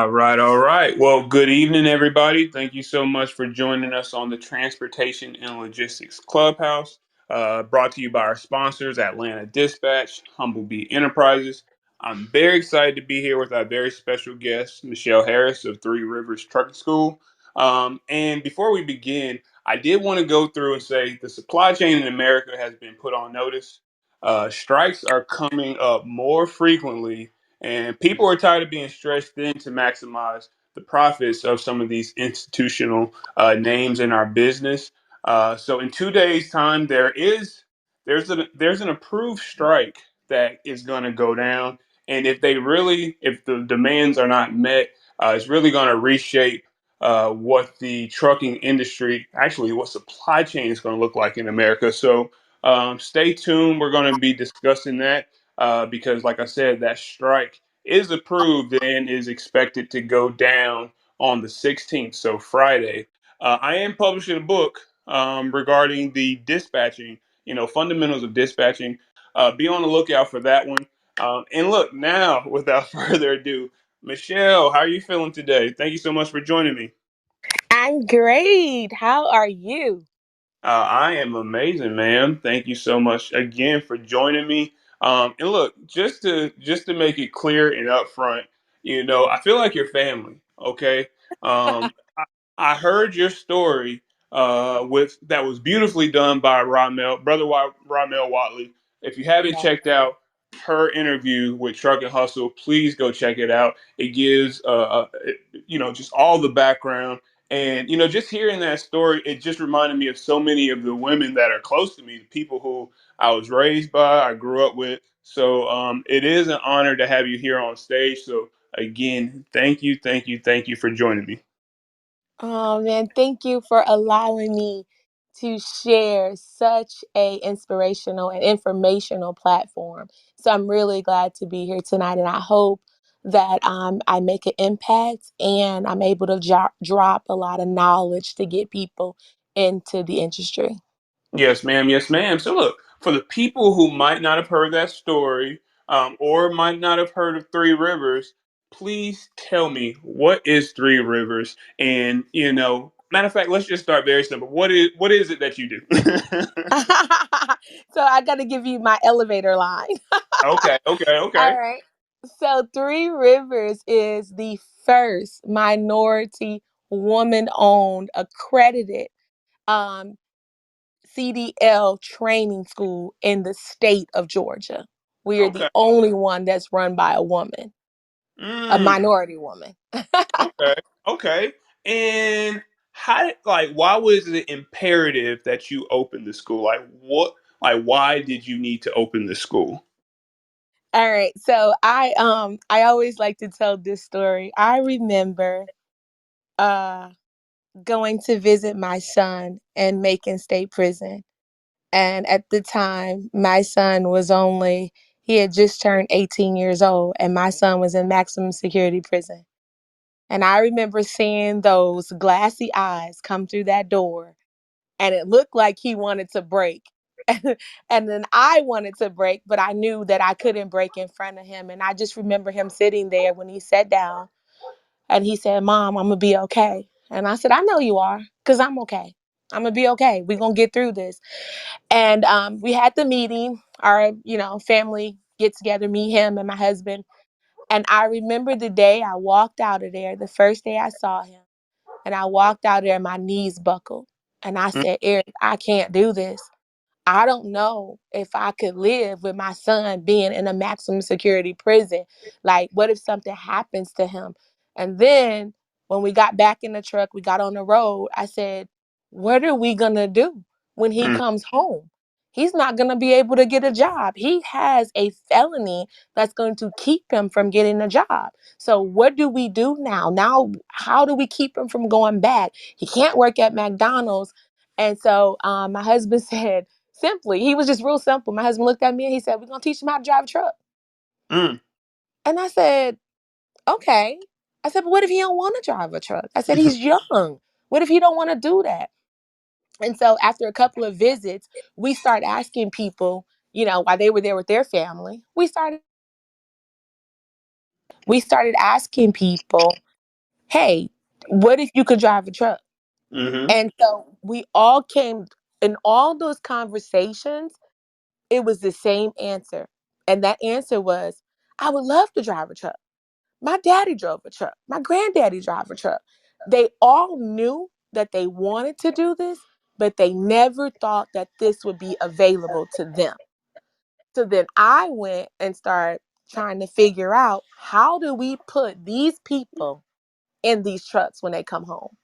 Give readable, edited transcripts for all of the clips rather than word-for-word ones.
All right, all right. Well, good evening, everybody. Thank you so much for joining us on the Transportation and Logistics Clubhouse, brought to you by our sponsors, Atlanta Dispatch, Humblebee Enterprises. I'm very excited to be here with our very special guest, Michelle Harris of Three Rivers Trucking School. And before we begin, I did want to go through and say the supply chain in America has been put on notice. Strikes are coming up more frequently and people are tired of being stretched thin to maximize the profits of some of these institutional names in our business. So in 2 days' time, there's an approved strike that is going to go down, and if the demands are not met, it's really going to reshape what the trucking industry, actually what supply chain is going to look like in America. So stay tuned. We're going to be discussing that because, like I said, that strike is approved and is expected to go down on the 16th, so Friday. I am publishing a book regarding the dispatching, fundamentals of dispatching. Be on the lookout for that one. And look, now, without further ado, Michelle, how are you feeling today? Thank you so much for joining me. I'm great. How are you? I am amazing, man. Thank you so much again for joining me. And look, just to make it clear and upfront, I feel like your family. Okay, I heard your story with that was beautifully done by Ramel Watley. If you haven't Yeah. checked out her interview with Truck and Hustle, please go check it out. It gives just all the background, and just hearing that story, it just reminded me of so many of the women that are close to me, the people who I was raised by, I grew up with. So it is an honor to have you here on stage. So again, thank you for joining me. Oh man, thank you for allowing me to share such a inspirational and informational platform. So I'm really glad to be here tonight, and I hope that I make an impact and I'm able to drop a lot of knowledge to get people into the industry. Yes, ma'am. Yes, ma'am. So, look, for the people who might not have heard that story or might not have heard of Three Rivers, please tell me what is Three Rivers? And, matter of fact, let's just start very simple. What is it that you do? So I got to give you my elevator line. Okay, okay, All okay. right. So Three Rivers is the first minority woman owned accredited um, CDL training school in the state of Georgia. We are the Okay. only one that's run by a woman, a Mm, minority woman. okay. Okay. And why was it imperative that you open the school? Why did you need to open the school? All right. So I always like to tell this story. I remember uh going to visit my son in Macon State Prison. And at the time, my son was only, he had just turned 18 years old, and my son was in maximum security prison. And I remember seeing those glassy eyes come through that door, and it looked like he wanted to break. And then I wanted to break, but I knew that I couldn't break in front of him. And I just remember him sitting there when he sat down and he said, "Mom, I'm going to be okay." And I said, "I know you are, because I'm okay. I'm going to be okay. We're going to get through this." And we had the meeting, our, family get together, me, him, and my husband. And I remember the day I walked out of there, the first day I saw him. And I walked out there and my knees buckled. And I said, "Eric, I can't do this. I don't know if I could live with my son being in a maximum security prison. Like, what if something happens to him?" And then when we got back in the truck, we got on the road, I said, "What are we going to do when he Mm, comes home? He's not going to be able to get a job. He has a felony that's going to keep him from getting a job. So, what do we do now? Now, how do we keep him from going back? He can't work at McDonald's." And so my husband said, simply, he was just real simple. My husband looked at me and he said, "We're going to teach him how to drive a truck." mm. And I said, "Okay." I said, "But what if he don't want to drive a truck?" I said, "He's young. What if he don't want to do that?" And so after a couple of visits, we started asking people, while they were there with their family, we started asking people, hey, what if you could drive a truck? Mm-hmm. And so we all came in all those conversations, it was the same answer. And that answer was, I would love to drive a truck. My daddy drove a truck. My granddaddy drove a truck. They all knew that they wanted to do this, but they never thought that this would be available to them. So then I went and started trying to figure out, how do we put these people in these trucks when they come home?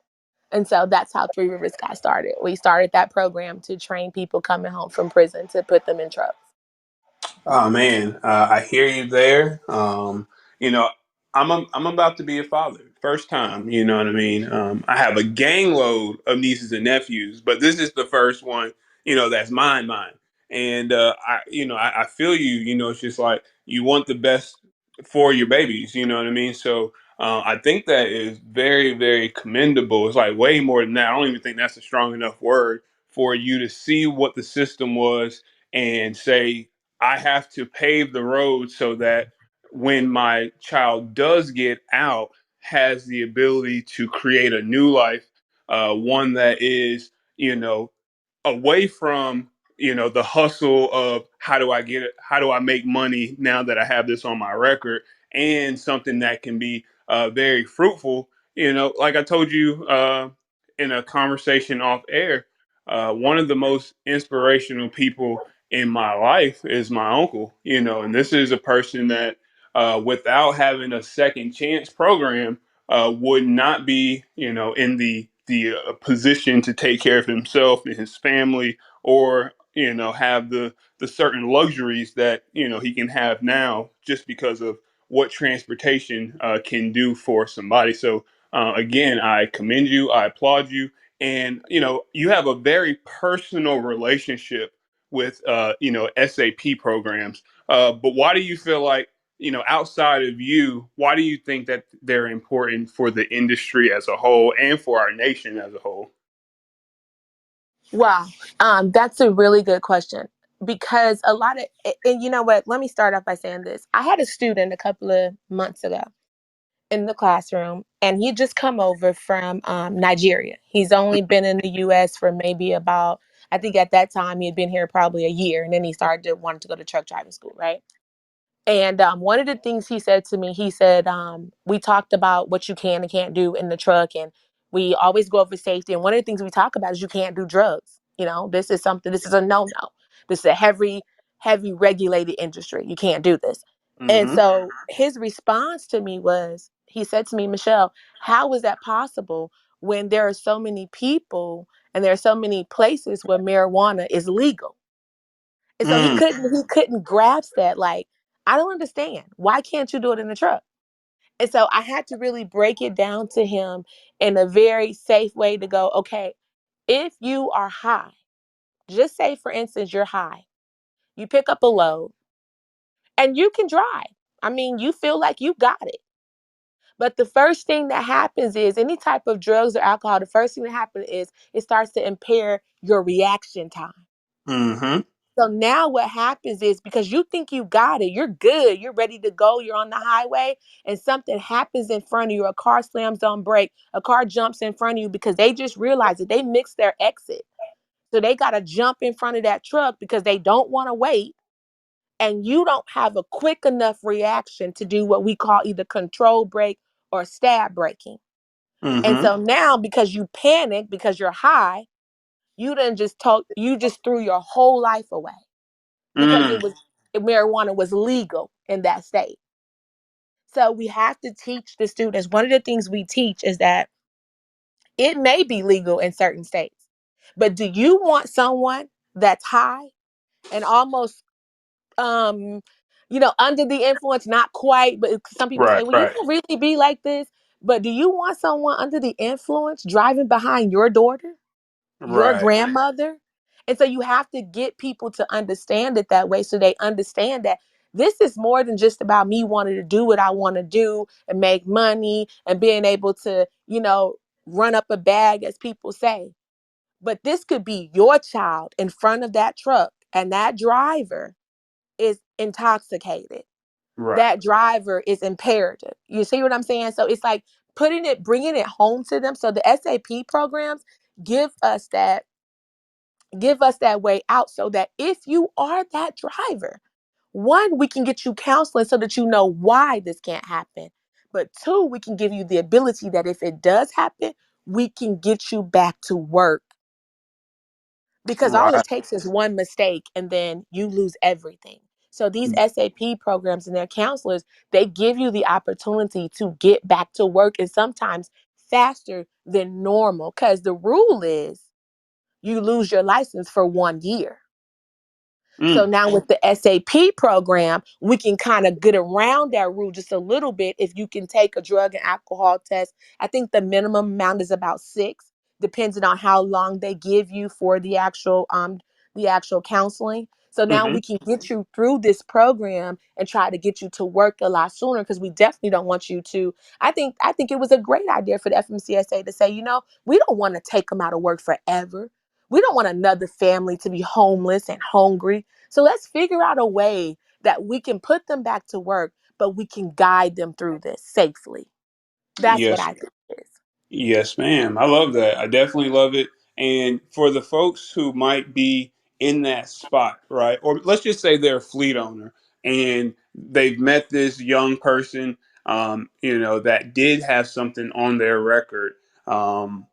And so that's how Three Rivers got started. We started that program to train people coming home from prison to put them in trucks. Oh man, I hear you there. You know, I'm about to be a father, first time. You know what I mean? I have a gang load of nieces and nephews, but this is the first one. That's mine. And I feel you. It's just like you want the best for your babies. You know what I mean? So I think that is very, very commendable. It's like way more than that. I don't even think that's a strong enough word for you to see what the system was and say, I have to pave the road so that when my child does get out, has the ability to create a new life, one that is, you know, away from the hustle of how do I make money now that I have this on my record, and something that can be very fruitful. Like I told you in a conversation off air, one of the most inspirational people in my life is my uncle. And this is a person that without having a second chance program would not be in the position to take care of himself and his family, or have the certain luxuries that he can have now, just because of what transportation can do for somebody. So again, I commend you, I applaud you, and you have a very personal relationship with SAP programs. But why do you feel like, outside of you, why do you think that they're important for the industry as a whole and for our nation as a whole? Wow. That's a really good question, because a lot of, and you know what, let me start off by saying this. I had a student a couple of months ago in the classroom, and he just come over from Nigeria. He's only been in the US for maybe about, I think at that time he had been here probably a year, and then he started to want to go to truck driving school, right? And one of the things he said to me, he said, we talked about what you can and can't do in the truck, and we always go over safety. And one of the things we talk about is you can't do drugs. This is something, this is a no no. This is a heavy, heavy regulated industry. You can't do this. And Mm-hmm. so his response to me was, he said to me, Michelle, how is that possible when there are so many people and there are so many places where marijuana is legal? And so he Mm, couldn't grasp that. Like, I don't understand. Why can't you do it in the truck? And so I had to really break it down to him in a very safe way to go, okay, if you are high, just say for instance you're high, you pick up a load and you can drive. I mean, you feel like you got it. But the first thing that happens is, any type of drugs or alcohol, the first thing that happens is it starts to impair your reaction time. mm-hmm. So now what happens is, because you think you got it, you're good, you're ready to go, you're on the highway, and something happens in front of you, a car slams on brake, a car jumps in front of you, because they just realized that they mixed their exit. So they got to jump in front of that truck because they don't want to wait. And you don't have a quick enough reaction to do what we call either control brake or stab braking. And Mm-hmm. so now, because you panic, because you're high, you just threw your whole life away, because Mm, marijuana was legal in that state. So we have to teach the students. One of the things we teach is that it may be legal in certain states, but do you want someone that's high and almost under the influence? Not quite, but some people say, right, well, you right, don't really be like this. But do you want someone under the influence driving behind your daughter, your right. grandmother? And so you have to get people to understand it that way, so they understand that this is more than just about me wanting to do what I want to do and make money and being able to, run up a bag, as people say. But this could be your child in front of that truck, and that driver is intoxicated. Right. That driver is impaired. You see what I'm saying? So it's like bringing it home to them. So the SAP programs give us that give us that way out, so that if you are that driver, one, we can get you counseling so that you know why this can't happen. But two, we can give you the ability that if it does happen, we can get you back to work. Because all Right. it takes is one mistake and then you lose everything. So these SAP programs and their counselors, they give you the opportunity to get back to work, and sometimes faster than normal. Because the rule is you lose your license for 1 year. So Mm. now with the SAP program, we can kind of get around that rule just a little bit. If you can take a drug and alcohol test, I think the minimum amount is about 6, depending on how long they give you for the actual counseling. So now Hmm. we can get you through this program and try to get you to work a lot sooner, because we definitely don't want you to. I think it was a great idea for the FMCSA to say, we don't want to take them out of work forever. We don't want another family to be homeless and hungry. So let's figure out a way that we can put them back to work, but we can guide them through this safely. That's what Yes. I think it is. Yes, ma'am. I love that. I definitely love it. And for the folks who might be in that spot, right? Or let's just say they're a fleet owner and they've met this young person, that did have something on their record. Um,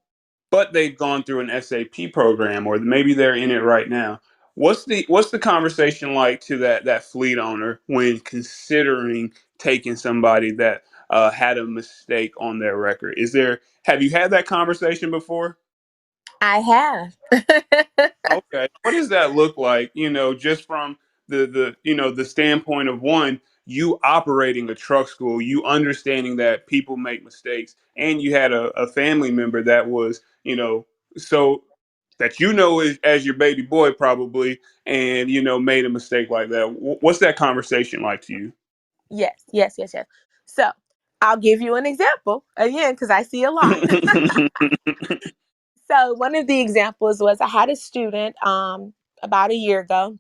but they've gone through an SAP program, or maybe they're in it right now. What's the conversation like to that fleet owner when considering taking somebody that had a mistake on their record? Have you had that conversation before? I have. Okay. What does that look like? Just from the standpoint of one, you operating a truck school, you understanding that people make mistakes, and you had a family member that was, so that as your baby boy probably, and made a mistake like that. What's that conversation like to you? Yes, yes, yes, yes. So I'll give you an example again, because I see a lot. So one of the examples was I had a student about a year ago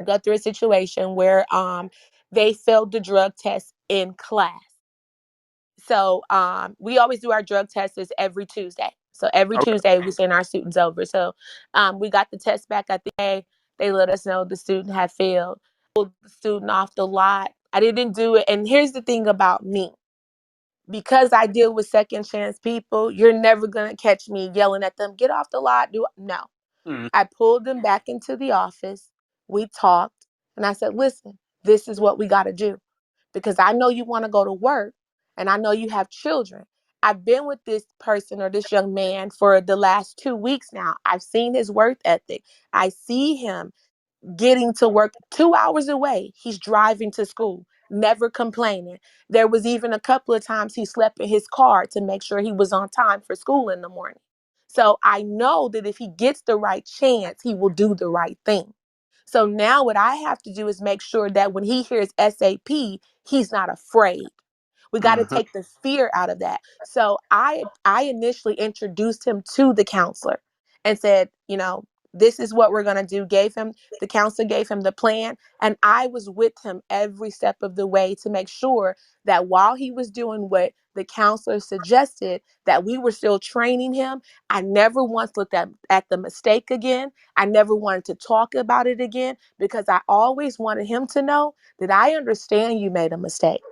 go through a situation where they failed the drug test in class. So we always do our drug tests every Tuesday. So every Okay. Tuesday we send our students over. So we got the test back at the day. They let us know the student had failed. Pulled the student off the lot. I didn't do it. And here's the thing about me. Because I deal with second chance people, you're never gonna catch me yelling at them, get off the lot. Do no. Mm. I pulled them back into the office. We talked, and I said, listen, this is what we got to do, because I know you want to go to work and I know you have children. I've been with this person or this young man for the last 2 weeks now. I've seen his work ethic. I see him getting to work 2 hours away. He's driving to school, never complaining. There was even a couple of times he slept in his car to make sure he was on time for school in the morning. So I know that if he gets the right chance, he will do the right thing. So now what I have to do is make sure that when he hears SAP, he's not afraid. We got to Mhm. take the fear out of that. So I initially introduced him to the counselor and said, this is what we're going to do. The counselor gave him the plan, and I was with him every step of the way to make sure that while he was doing what the counselor suggested, that we were still training him. I never once looked at the mistake again. I never wanted to talk about it again, because I always wanted him to know that I understand you made a mistake.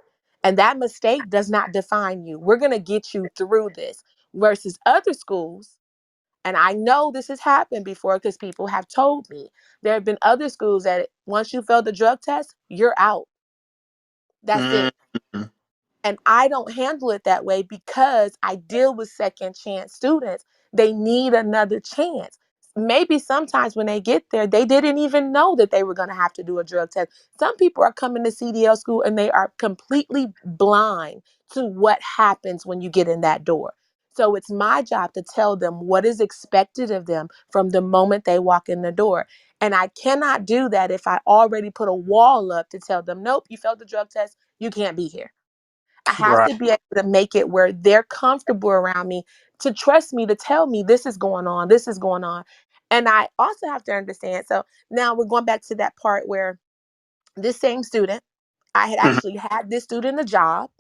And that mistake does not define you. We're going to get you through this. Versus other schools, and I know this has happened before because people have told me, there have been other schools that once you fail the drug test, you're out. That's it. Mhm. And I don't handle it that way because I deal with second chance students. They need another chance. Maybe sometimes when they get there, they didn't even know that they were going to have to do a drug test. Some people are coming to CDL school and they are completely blind to what happens when you get in that door. So it's my job to tell them what is expected of them from the moment they walk in the door. And I cannot do that if I already put a wall up to tell them, nope, you failed the drug test, you can't be here. I have Right. to be able to make it where they're comfortable around me, to trust me, to tell me this is going on, this is going on. And I also have to understand. So now we're going back to that part where this same student, I had Mhm. actually had this student a job,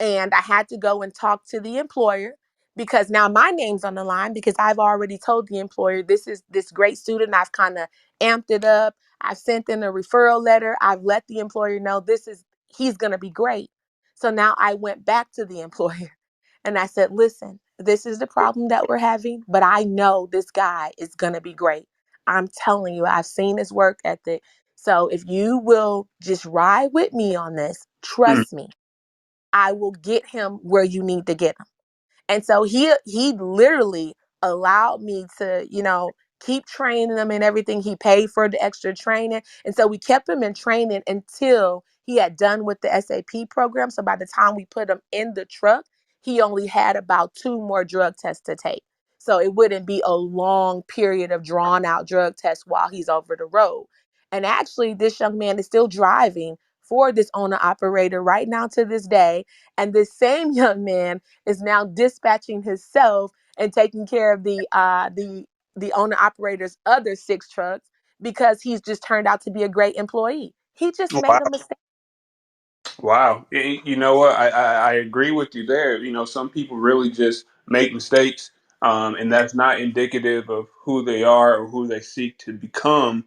and I had to go and talk to the employer because now my name's on the line because I've already told the employer this is this great student. I've kind of amped it up. I've sent in a referral letter. I've let the employer know he's going to be great. So now I went back to the employer and I said, listen, this is the problem that we're having, but I know this guy is going to be great. I'm telling you, I've seen his work ethic. So if you will just ride with me on this, Mm. trust me, I will get him where you need to get him. And so he literally allowed me to, keep training him and everything. He paid for the extra training. And so we kept him in training until he had done with the SAP program. So by the time we put him in the truck, he only had about 2 more drug tests to take. So it wouldn't be a long period of drawn out drug tests while he's over the road. And actually, this young man is still driving for this owner operator right now to this day. And this same young man is now dispatching himself and taking care of the owner operator's other 6 trucks because he's just turned out to be a great employee. He just made a Wow. mistake. Wow. You know what? I agree with you there. You know, some people really just make mistakes, and that's not indicative of who they are or who they seek to become.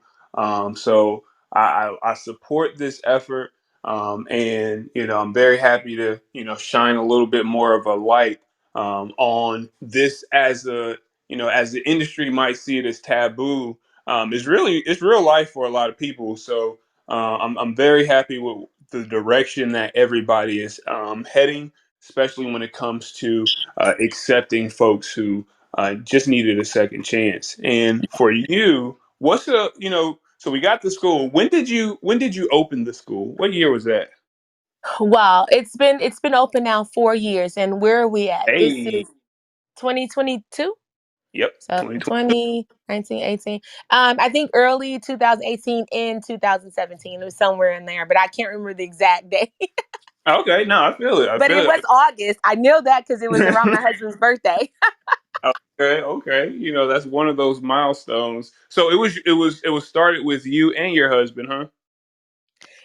So I support this effort, and I'm very happy to shine a little bit more of a light on this as as the industry might see it as taboo. It's real life for a lot of people. So I'm very happy with the direction that everybody is heading, especially when it comes to accepting folks who just needed a second chance. And for you, so we got the school. When did you open the school? What year was that? Wow, it's been open now 4 years, and where are we at? This Hey, is 2022. yep, So 2020. 20, 19, 18. I think early 2018 and 2017. It was somewhere in there, but I can't remember the exact day. Okay, no, I feel it. I But it feel was August. I knew that because it was around it. my husband's birthday. Okay, okay. That's one of those milestones. So it was started with you and your husband, huh?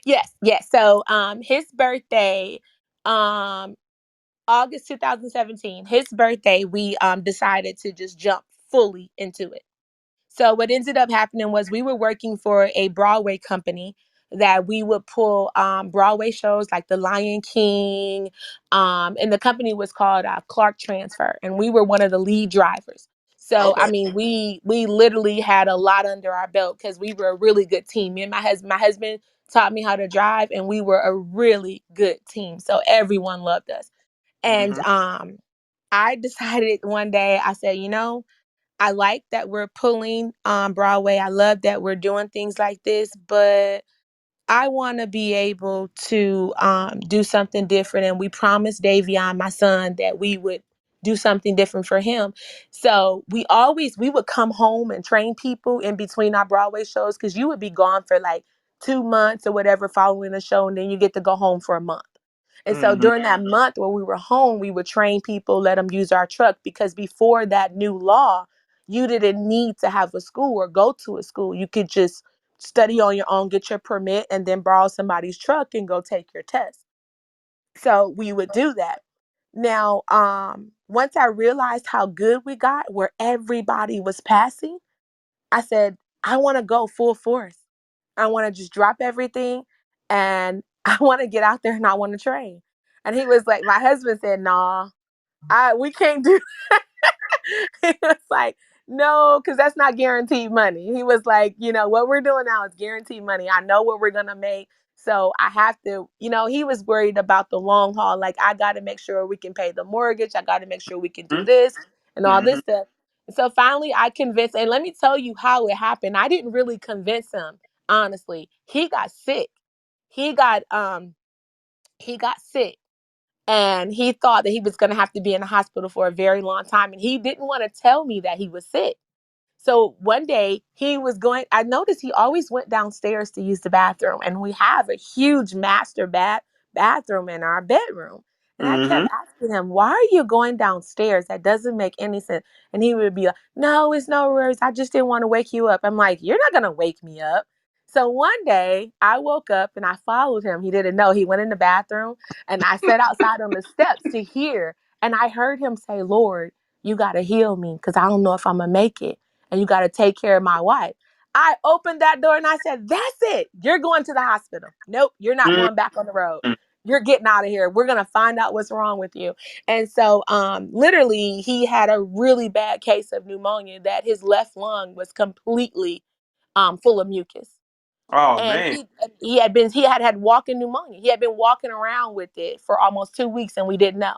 Yes, yes. So his birthday, um August 2017, his birthday, we decided to just jump fully into it. So what ended up happening was we were working for a Broadway company that we would pull Broadway shows like The Lion King, and the company was called Clark Transfer, and we were one of the lead drivers. So I Okay. mean, we literally had a lot under our belt because we were a really good team. Me and my husband taught me how to drive, and we were a really good team. So everyone loved us. And Hmm. I decided one day, I said, I like that we're pulling Broadway. I love that we're doing things like this, but I want to be able to do something different. And we promised Davion, my son, that we would do something different for him. So we would come home and train people in between our Broadway shows because you would be gone for like 2 months or whatever following a show, and then you get to go home for a month. And so Hmm. during that month where we were home, we would train people, let them use our truck because before that new law, you didn't need to have a school or go to a school. You could just study on your own, get your permit, and then borrow somebody's truck and go take your test. So we would do that. Now, once I realized how good we got, where everybody was passing, I said, I want to go full force. I want to just drop everything and I want to get out there and I want to train. And he was like, my husband said, nah, we can't do he was like, no, because that's not guaranteed money. He was like, what we're doing now is guaranteed money. I know what we're going to make. So I have to, he was worried about the long haul. Like, I got to make sure we can pay the mortgage. I got to make sure we can do this and all Hmm. this stuff. So finally, I convinced, and let me tell you how it happened. I didn't really convince him, honestly. He got sick. He got, he got sick and he thought that he was going to have to be in the hospital for a very long time. And he didn't want to tell me that he was sick. So one day I noticed he always went downstairs to use the bathroom. And we have a huge master bathroom in our bedroom. And I kept Hmm. asking him, why are you going downstairs? That doesn't make any sense. And he would be like, no, it's no worries. I just didn't want to wake you up. I'm like, you're not going to wake me up. So one day I woke up and I followed him. He didn't know. He went in the bathroom and I sat outside on the steps to hear. And I heard him say, Lord, you got to heal me because I don't know if I'm going to make it. And you got to take care of my wife. I opened that door and I said, that's it. You're going to the hospital. Nope, you're not Mm. going back on the road. You're getting out of here. We're going to find out what's wrong with you. And so literally he had a really bad case of pneumonia that his left lung was completely full of mucus. Oh And man. he had had walking pneumonia. He had been walking around with it for almost 2 weeks and we didn't know.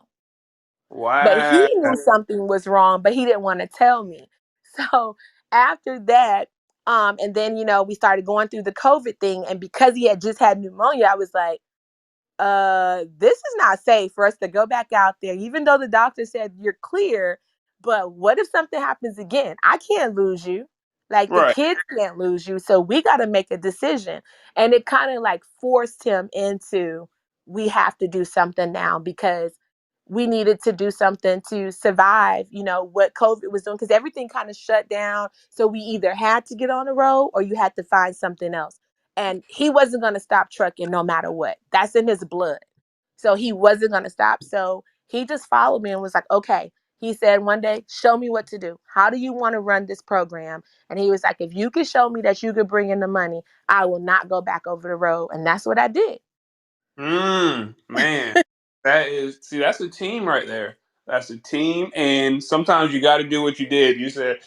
But he Wow. knew something was wrong, but he didn't want to tell me. So after that, and then we started going through the COVID thing, and because he had just had pneumonia, I was like, this is not safe for us to go back out there, even though the doctor said you're clear. But what if something happens again? I can't lose you. Like the Right. kids can't lose you. So we got to make a decision. And it kind of like forced him into we have to do something now because we needed to do something to survive, what COVID was doing, because everything kind of shut down. So we either had to get on the road or you had to find something else. And he wasn't going to stop trucking no matter what. That's in his blood. So he wasn't going to stop. So he just followed me and was like, okay. He said one day, show me what to do. How do you want to run this program? And he was like, if you can show me that you could bring in the money, I will not go back over the road. And that's what I did. Man, that's a team right there. That's a team, and sometimes you got to do what you did. You said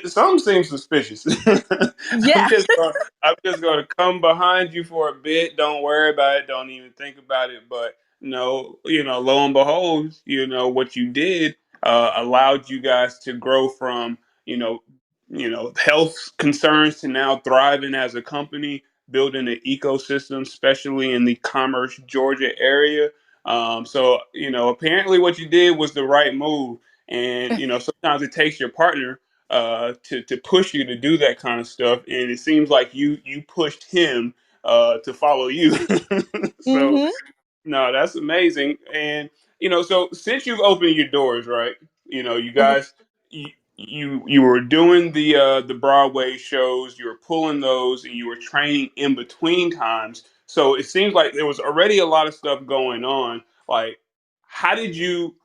something seems suspicious. I'm Yeah. just gonna, I'm just going to come behind you for a bit. Don't worry about it. Don't even think about it. But no, lo and behold, what you did allowed you guys to grow from you know, health concerns to now thriving as a company, building an ecosystem, especially in the Commerce, Georgia area. So, apparently what you did was the right move. And, sometimes it takes your partner to push you to do that kind of stuff. And it seems like you pushed him to follow you. So, Mm-hmm. no, that's amazing. And so since you've opened your doors, right? You Mm-hmm. guys, you were doing the Broadway shows, you were pulling those, and you were training in between times. So it seems like there was already a lot of stuff going on. Like, how did you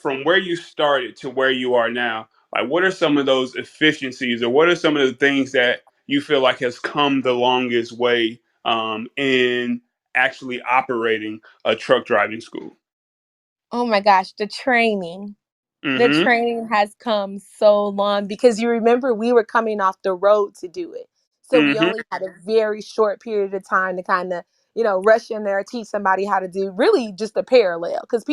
from where you started to where you are now? Like, what are some of those efficiencies, or what are some of the things that you feel like has come the longest way in actually operating a truck driving school? Oh my gosh, the training. The Mm-hmm. training has come so long because you remember we were coming off the road to do it. So we Mm-hmm. only had a very short period of time to kind of, rush in there, teach somebody how to do really just a parallel. Because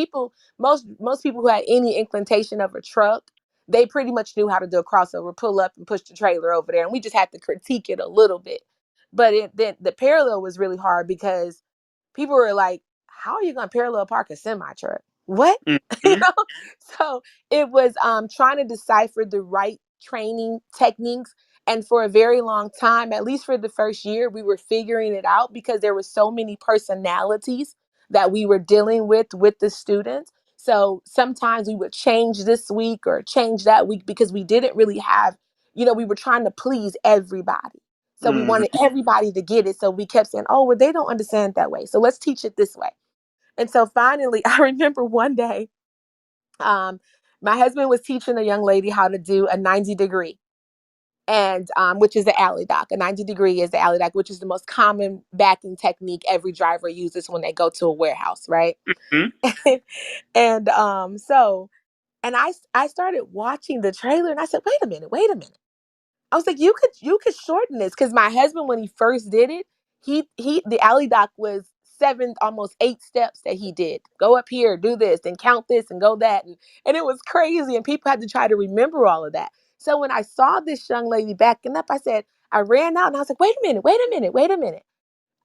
most people who had any inclination of a truck, they pretty much knew how to do a crossover, pull up and push the trailer over there. And we just had to critique it a little bit. But then the parallel was really hard because people were like, how are you going to parallel park a semi truck? What? you Mm-hmm. know? So it was trying to decipher the right training techniques. And for a very long time, at least for the first year, we were figuring it out because there were so many personalities that we were dealing with the students. So sometimes we would change this week or change that week because we didn't really have, we were trying to please everybody. So we wanted Mm-hmm. everybody to get it. So we kept saying, oh, well, they don't understand it that way. So let's teach it this way. And so finally, I remember one day, um, my husband was teaching a young lady how to do a 90 degree, and which is the alley dock. A 90 degree is the alley dock, which is the most common backing technique every driver uses when they go to a warehouse, right? Mm-hmm. and I started watching the trailer and I said, wait a minute. I was like, you could shorten this because my husband, when he first did it, he the alley dock was 7, almost 8 steps that he did. Go up here, do this, and count this, and go that, and it was crazy, and people had to try to remember all of that. So when I saw this young lady backing up, I ran out and I was like, wait a minute, wait a minute.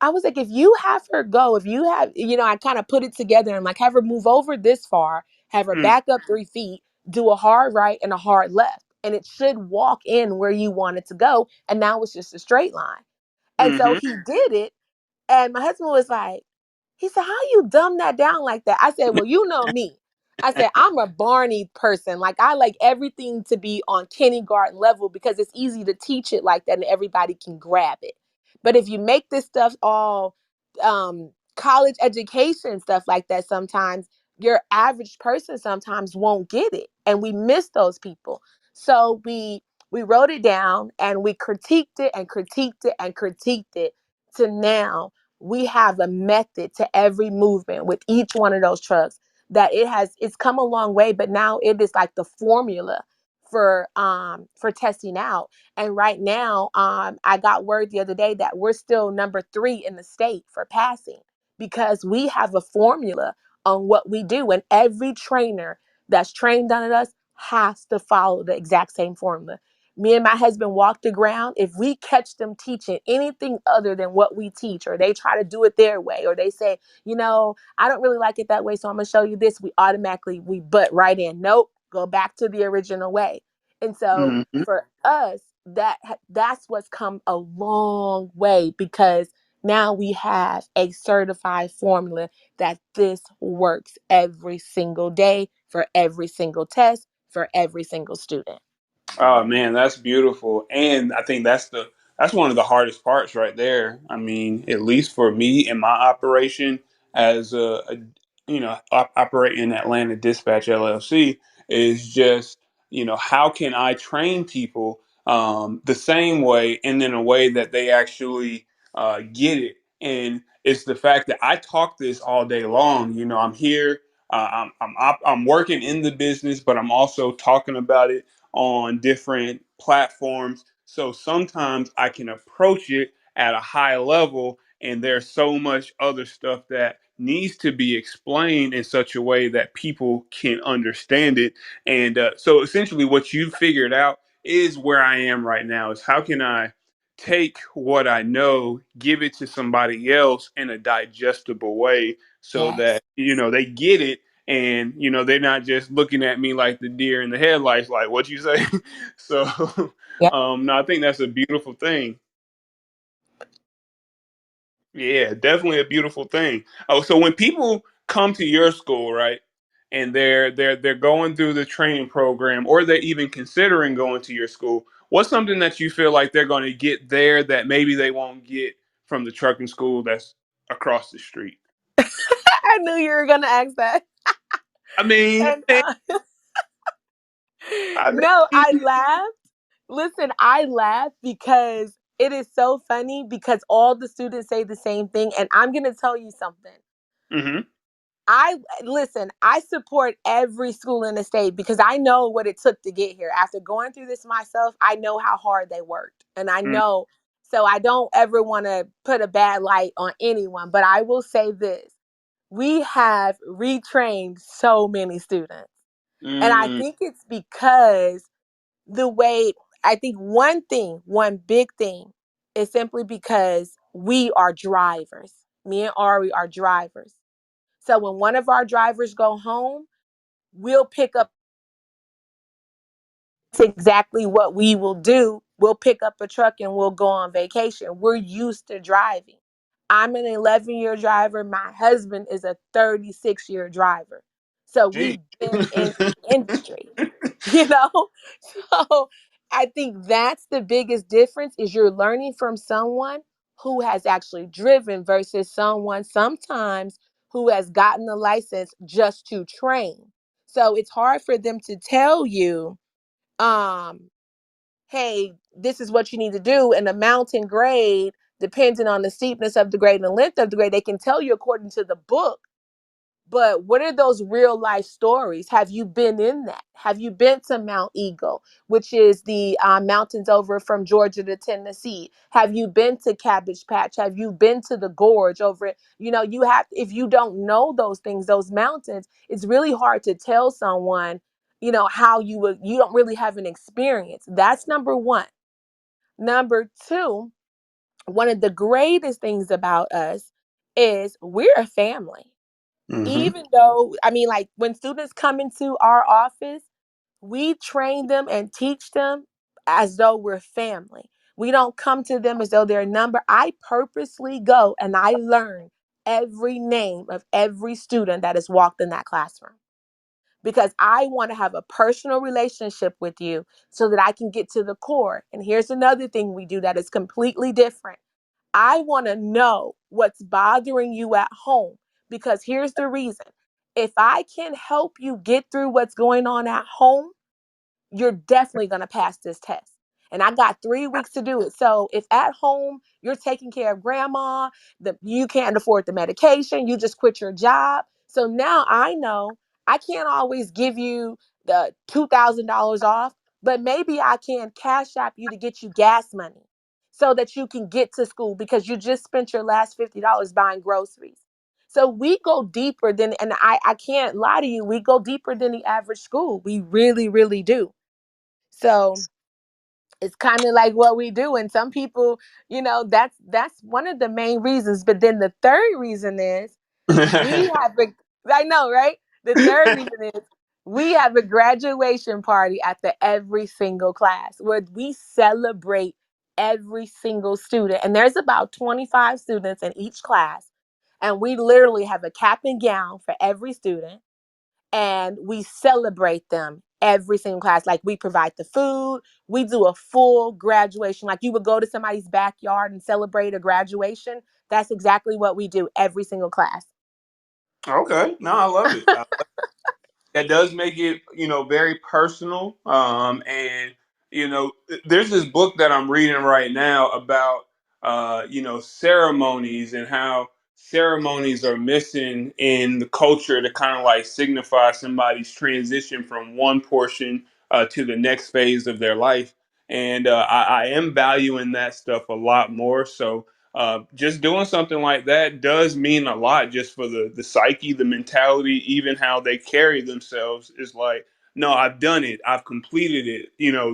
I was like, if you have her go, if you have, I kind of put it together and like have her move over this far, have her back up 3 feet, do a hard right and a hard left. And it should walk in where you want it to go. And now it's just a straight line. And so Mm-hmm. he did it. And my husband was like, he said, how you dumb that down like that? I said, well, you know me. I said, I'm a Barney person. Like, I like everything to be on kindergarten level because it's easy to teach it like that and everybody can grab it. But if you make this stuff all college education stuff like that, sometimes your average person sometimes won't get it, and we miss those people. So we wrote it down and we critiqued it and critiqued it and critiqued it to now we have a method to every movement with each one of those trucks that it's come a long way, but now it is like the formula for testing out. And right now, I got word the other day that we're still number 3 in the state for passing because we have a formula on what we do, and every trainer that's trained under us has to follow the exact same formula. Me and my husband walk the ground. If we catch them teaching anything other than what we teach, or they try to do it their way, or they say, I don't really like it that way, so I'm gonna show you this, we butt right in. Nope, go back to the original way. And so Hmm. for us, that's what's come a long way, because now we have a certified formula that this works every single day for every single test for every single student. Oh man, that's beautiful. And I think that's one of the hardest parts right there. I mean, at least for me in my operation as operating Atlanta Dispatch LLC is just, how can I train people the same way and in a way that they actually get it. And it's the fact that I talk this all day long. I'm here, I'm working in the business, but I'm also talking about it on different platforms. So sometimes I can approach it at a high level, and there's so much other stuff that needs to be explained in such a way that people can understand it. And so essentially, what you figured out is where I am right now is how can I take what I know, give it to somebody else in a digestible way so Yes. that, they get it and they're not just looking at me like the deer in the headlights like what you say. So Yep. no, I think that's a beautiful thing. Yeah, definitely a beautiful thing. Oh, so when people come to your school, right, and they're going through the training program or they're even considering going to your school, what's something that you feel like they're going to get there that maybe they won't get from the trucking school that's across the street? I knew you were going to ask that. I mean, And I no, mean, I laughed. Listen, I laugh because it is so funny because all the students say the same thing. And I'm going to tell you something. hmm I listen, I support every school in the state because I know what it took to get here. After going through this myself, I know how hard they worked. And I know, so I don't ever want to put a bad light on anyone, but I will say this. We have retrained so many students. And I mm think it's because the way, I think one big thing is simply because we are drivers. Me and Ari are drivers. So when one of our drivers go home, we'll pick up exactly what we will do. We'll pick up a truck and we'll go on vacation. We're used to driving. I'm an 11-year driver. My husband is a 36-year driver. So Gee. we've been in the industry, you know? So I think that's the biggest difference is you're learning from someone who has actually driven versus someone sometimes who has gotten the license just to train. So it's hard for them to tell you, um, hey, this is what you need to do. And the mountain grade, depending on the steepness of the grade and the length of the grade, they can tell you according to the book, but what are those real life stories? Have you been in that? Have you been to Mount Eagle, which is the mountains over from Georgia to Tennessee? Have you been to Cabbage Patch? Have you been to the gorge over? You have. If you don't know those things, those mountains, it's really hard to tell someone, how you would. You don't really have an experience. That's number one. Number two, one of the greatest things about us is we're a family. hmm Even though, I mean, like when students come into our office, we train them and teach them as though we're family. We don't come to them as though they're a number. I purposely go and I learn every name of every student that has walked in that classroom because I want to have a personal relationship with you so that I can get to the core. And here's another thing we do that is completely different. I want to know what's bothering you at home, because here's the reason. If I can help you get through what's going on at home, you're definitely going to pass this test. And I got 3 weeks to do it. So if at home you're taking care of grandma, you can't afford the medication, you just quit your job. So now I know I can't always give you the $2,000 off, but maybe I can cash app you to get you gas money so that you can get to school because you just spent your last $50 buying groceries. So we go deeper than, and I can't lie to you, we go deeper than the average school. We really, really do. So it's kind of like what we do. And some people, that's one of the main reasons. But then the third reason is we have a, I know, right? The third reason is we have a graduation party after every single class where we celebrate every single student. And there's about 25 students in each class. And we literally have a cap and gown for every student, and we celebrate them every single class. Like, we provide the food, we do a full graduation. Like, you would go to somebody's backyard and celebrate a graduation. That's exactly what we do every single class. Okay, no, I love it. That does make it, very personal. And there's this book that I'm reading right now about ceremonies, and how ceremonies are missing in the culture to kind of like signify somebody's transition from one portion to the next phase of their life. And I am valuing that stuff a lot more. So just doing something like that does mean a lot, just for the psyche, the mentality, even how they carry themselves. Is like, no, I've done it, I've completed it.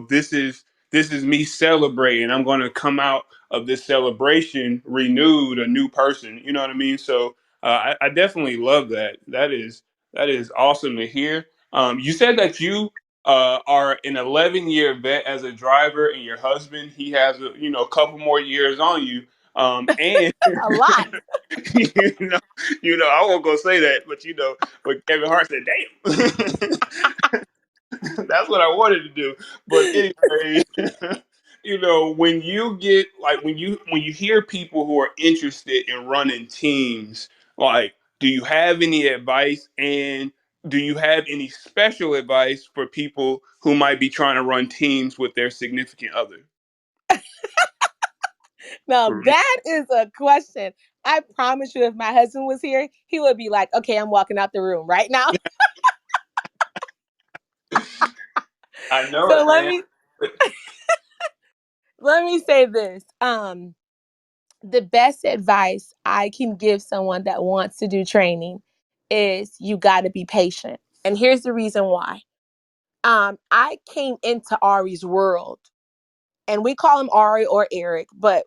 This is me celebrating. I'm going to come out of this celebration renewed, a new person. You know what I mean? So I definitely love that. That is awesome to hear. You said that you are an 11-year vet as a driver, and your husband, he has a couple more years on you. And A lot. you know, I won't go say that, but but Kevin Hart said, "Damn." That's what I wanted to do. But anyway, when you get like when you hear people who are interested in running teams, like, do you have any advice, and do you have any special advice for people who might be trying to run teams with their significant other? Now, that is a question. I promise you, if my husband was here, he would be like, okay, I'm walking out the room right now. I know So it, let man. me let me say this. The best advice I can give someone that wants to do training is you got to be patient. And here's the reason why. I came into Ari's world, and we call him Ari or Eric, but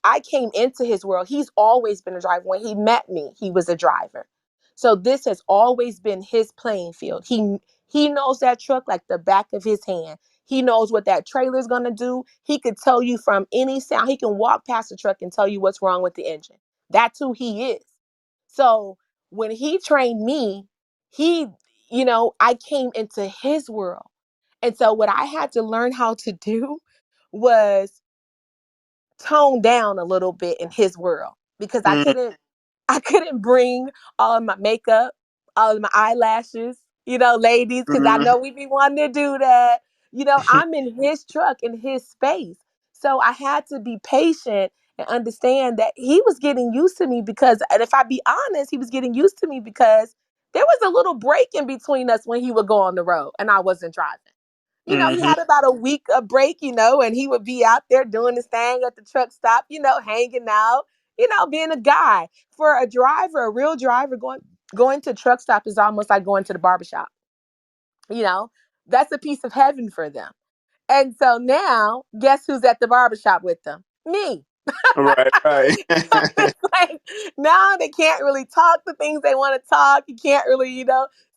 I came into his world. He's always been a driver. When he met me, he was a driver. So this has always been his playing field. He knows that truck like the back of his hand. He knows what that trailer is going to do. He could tell you from any sound. He can walk past the truck and tell you what's wrong with the engine. That's who he is. So when he trained me, he, I came into his world. And so what I had to learn how to do was toned down a little bit in his world, because I Mm, couldn't I couldn't bring all of my makeup, all of my eyelashes, ladies, because I mm, know we be wanting to do that. I'm in his truck, in his space. So I had to be patient and understand that he was getting used to me, because, and if I be honest, he was getting used to me because there was a little break in between us when he would go on the road and I wasn't driving. He mhm, had about a week of break, and he would be out there doing his thing at the truck stop, hanging out, being a guy. For a driver, a real driver, going to truck stop is almost like going to the barbershop. You know, that's a piece of heaven for them. And so now, guess who's at the barbershop with them? Me. right, right. So it's like now they can't really talk the things they want to talk. You can't really,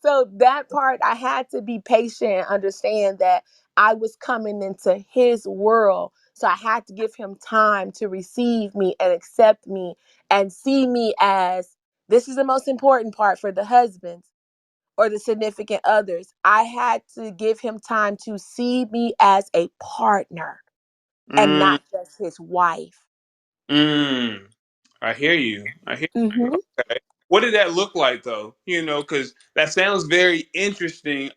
So that part, I had to be patient and understand that I was coming into his world. So I had to give him time to receive me and accept me and see me as, this is the most important part for the husbands or the significant others. I had to give him time to see me as a partner and Mm, not just his wife. Mm, I hear you. I hear you. Hmm. Okay. What did that look like though? Because that sounds very interesting.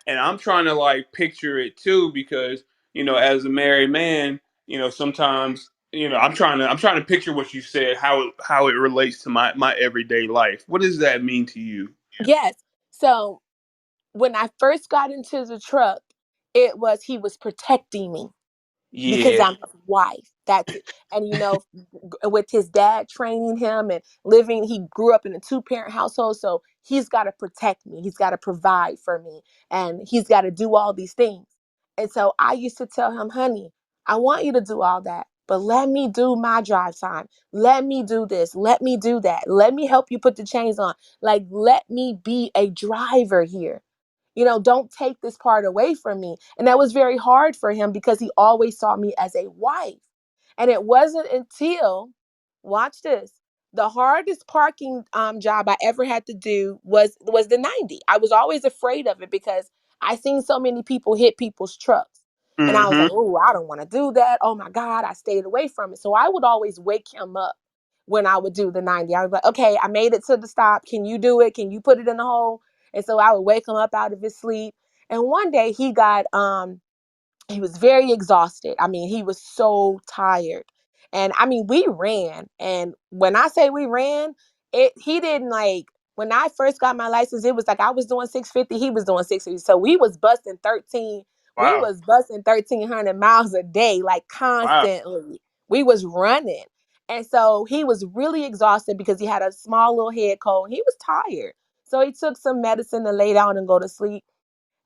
And I'm trying to like picture it too because, as a married man, sometimes, I'm trying to picture what you said, how it relates to my everyday life. What does that mean to you? Yes. So when I first got into the truck, it was he was protecting me because Yeah. I'm his wife. That's it. And with his dad training him and living, he grew up in a two-parent household, so he's got to protect me. He's got to provide for me, and he's got to do all these things. And so I used to tell him, "Honey, I want you to do all that, but let me do my drive time. Let me do this. Let me do that. Let me help you put the chains on. Like, let me be a driver here." Don't take this part away from me. And that was very hard for him because he always saw me as a wife. And it wasn't until, watch this, the hardest parking job I ever had to do was the 90. I was always afraid of it because I seen so many people hit people's trucks. And I was Mm-hmm. like, oh, I don't want to do that. Oh my God, I stayed away from it. So I would always wake him up when I would do the 90. I was like, okay, I made it to the stop. Can you do it? Can you put it in the hole? And so I would wake him up out of his sleep. And one day he was very exhausted. I mean, he was so tired. And I mean, we ran. And when I say we ran, he didn't like when I first got my license, it was like I was doing 650, he was doing 650. So we Wow. was busting 1,300 miles a day, like Wow. constantly. We was running. And so he was really exhausted because he had a small little head cold. He was tired. So he took some medicine to lay down and go to sleep.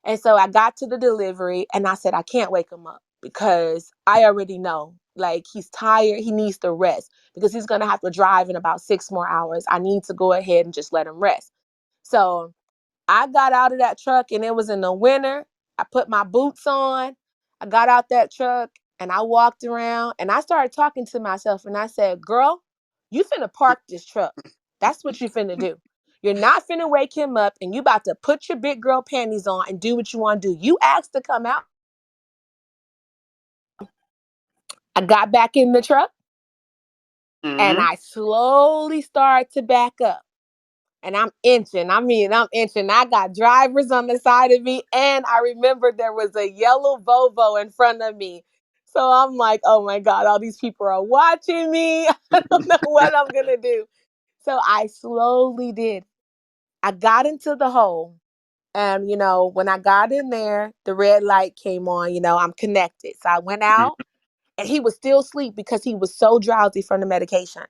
And so I got to the delivery and I said, I can't wake him up because I already know, like, he's tired. He needs to rest because he's going to have to drive in about 6 more hours. I need to go ahead and just let him rest. So I got out of that truck and it was in the winter. I put my boots on. I got out that truck and I walked around and I started talking to myself and I said, girl, you finna park this truck. That's what you finna do. You're not finna wake him up and you about to put your big girl panties on and do what you want to do. You asked to come out. I got back in the truck and Mm-hmm. I slowly started to back up. And I'm inching. I mean, I'm inching. I got drivers on the side of me, and I remember there was a yellow Volvo in front of me. So I'm like, oh my God, all these people are watching me. I don't know what I'm gonna do. So I slowly did. I got into the hole. And when I got in there, the red light came on, I'm connected. So I went out and he was still asleep because he was so drowsy from the medication.